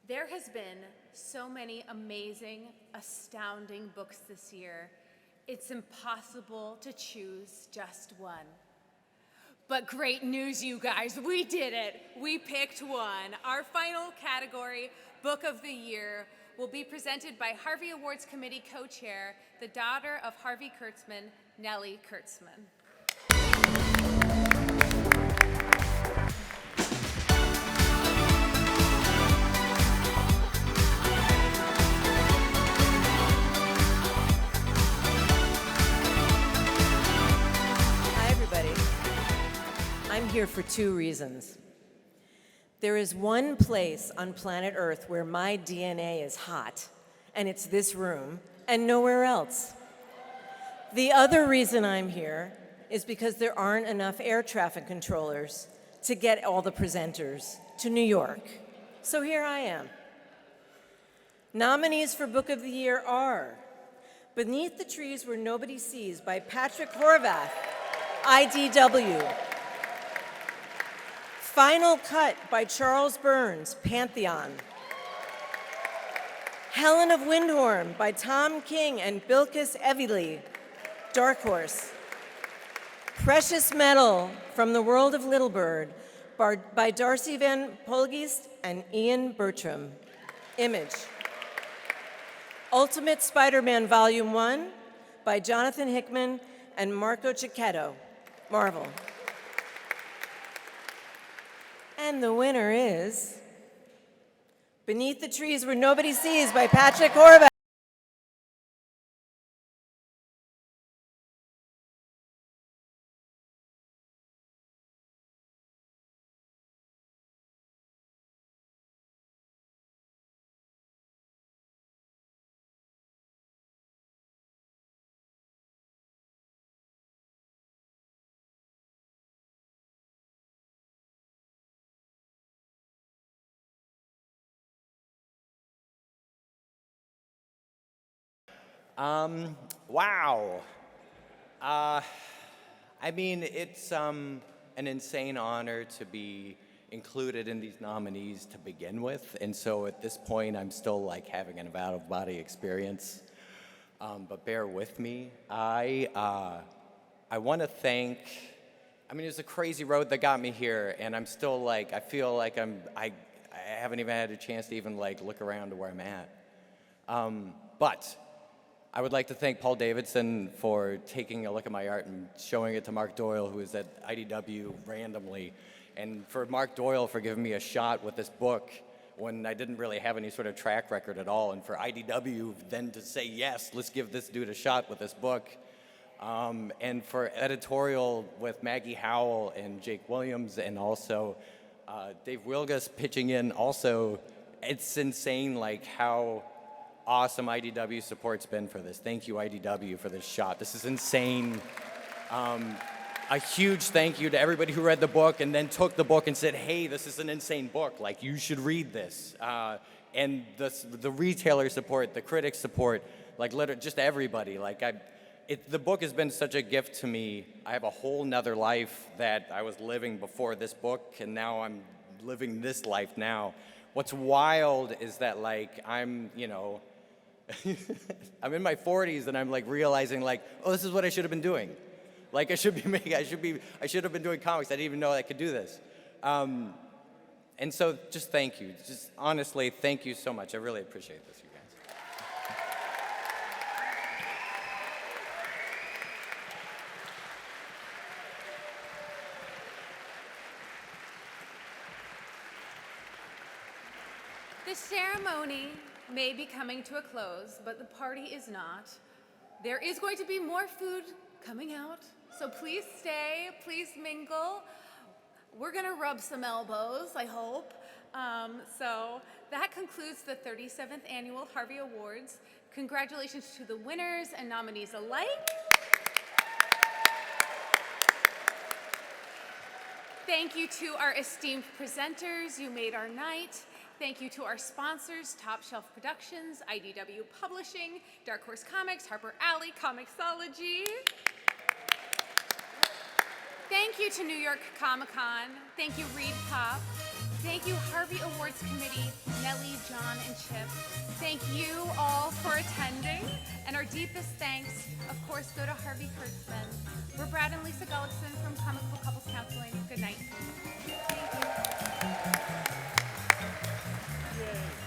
There has been so many amazing, astounding books this year. It's impossible to choose just one. But great news, you guys, we did it. We picked one. Our final category, Book of the Year, will be presented by Harvey Awards Committee co-chair, the daughter of Harvey Kurtzman, Nellie Kurtzman. Hi, everybody. I'm here for two reasons. There is one place on planet Earth where my DNA is hot, and it's this room, and nowhere else. The other reason I'm here is because there aren't enough air traffic controllers to get all the presenters to New York. So here I am. Nominees for Book of the Year are Beneath the Trees Where Nobody Sees by Patrick Horvath, IDW. Final Cut by Charles Burns, Pantheon. Helen of Windhorn by Tom King and Bilquis Evely, Dark Horse. Precious Metal from the World of Little Bird by Darcy Van Polgeest and Ian Bertram, Image. Ultimate Spider-Man Volume 1 by Jonathan Hickman and Marco Cicchetto, Marvel. And the winner is Beneath the Trees Where Nobody Sees by Patrick Horvath. Wow. I mean, it's an insane honor to be included in these nominees to begin with, and so at this point, I'm still like having an out-of-body experience. But bear with me. I want to thank. I mean, it was a crazy road that got me here, and I'm still like, I feel like I haven't even had a chance to even like look around to where I'm at. But I would like to thank Paul Davidson for taking a look at my art and showing it to Mark Doyle, who is at IDW randomly, and for Mark Doyle for giving me a shot with this book when I didn't really have any sort of track record at all, and for IDW then to say, yes, let's give this dude a shot with this book. And for editorial with Maggie Howell and Jake Williams, and also Dave Wilgus pitching in also. It's insane like how awesome IDW support's been for this. Thank you, IDW, for this shot. This is insane. a huge thank you to everybody who read the book and then took the book and said, hey, this is an insane book. Like, you should read this. And the retailer support, the critic support, like just everybody. Like, the book has been such a gift to me. I have a whole nother life that I was living before this book, and now I'm living this life now. What's wild is that, like, I'm, I'm in my 40s and I'm like realizing, like, oh, this is what I should have been doing. Like, I should have been doing comics. I didn't even know I could do this. And so just thank you. Just honestly, thank you so much. I really appreciate this, you guys. The ceremony may be coming to a close, but the party is not. There is going to be more food coming out, so please stay, please mingle. We're gonna rub some elbows, I hope. So that concludes the 37th Annual Harvey Awards. Congratulations to the winners and nominees alike. Thank you to our esteemed presenters. You made our night. Thank you to our sponsors, Top Shelf Productions, IDW Publishing, Dark Horse Comics, Harper Alley, Comixology. Thank you to New York Comic Con. Thank you, Reed Pop. Thank you, Harvey Awards Committee, Nellie, John, and Chip. Thank you all for attending. And our deepest thanks, of course, go to Harvey Kurtzman. We're Brad and Lisa Gullickson from Comic Book Couples Counseling. Good night. Thank you. Yay.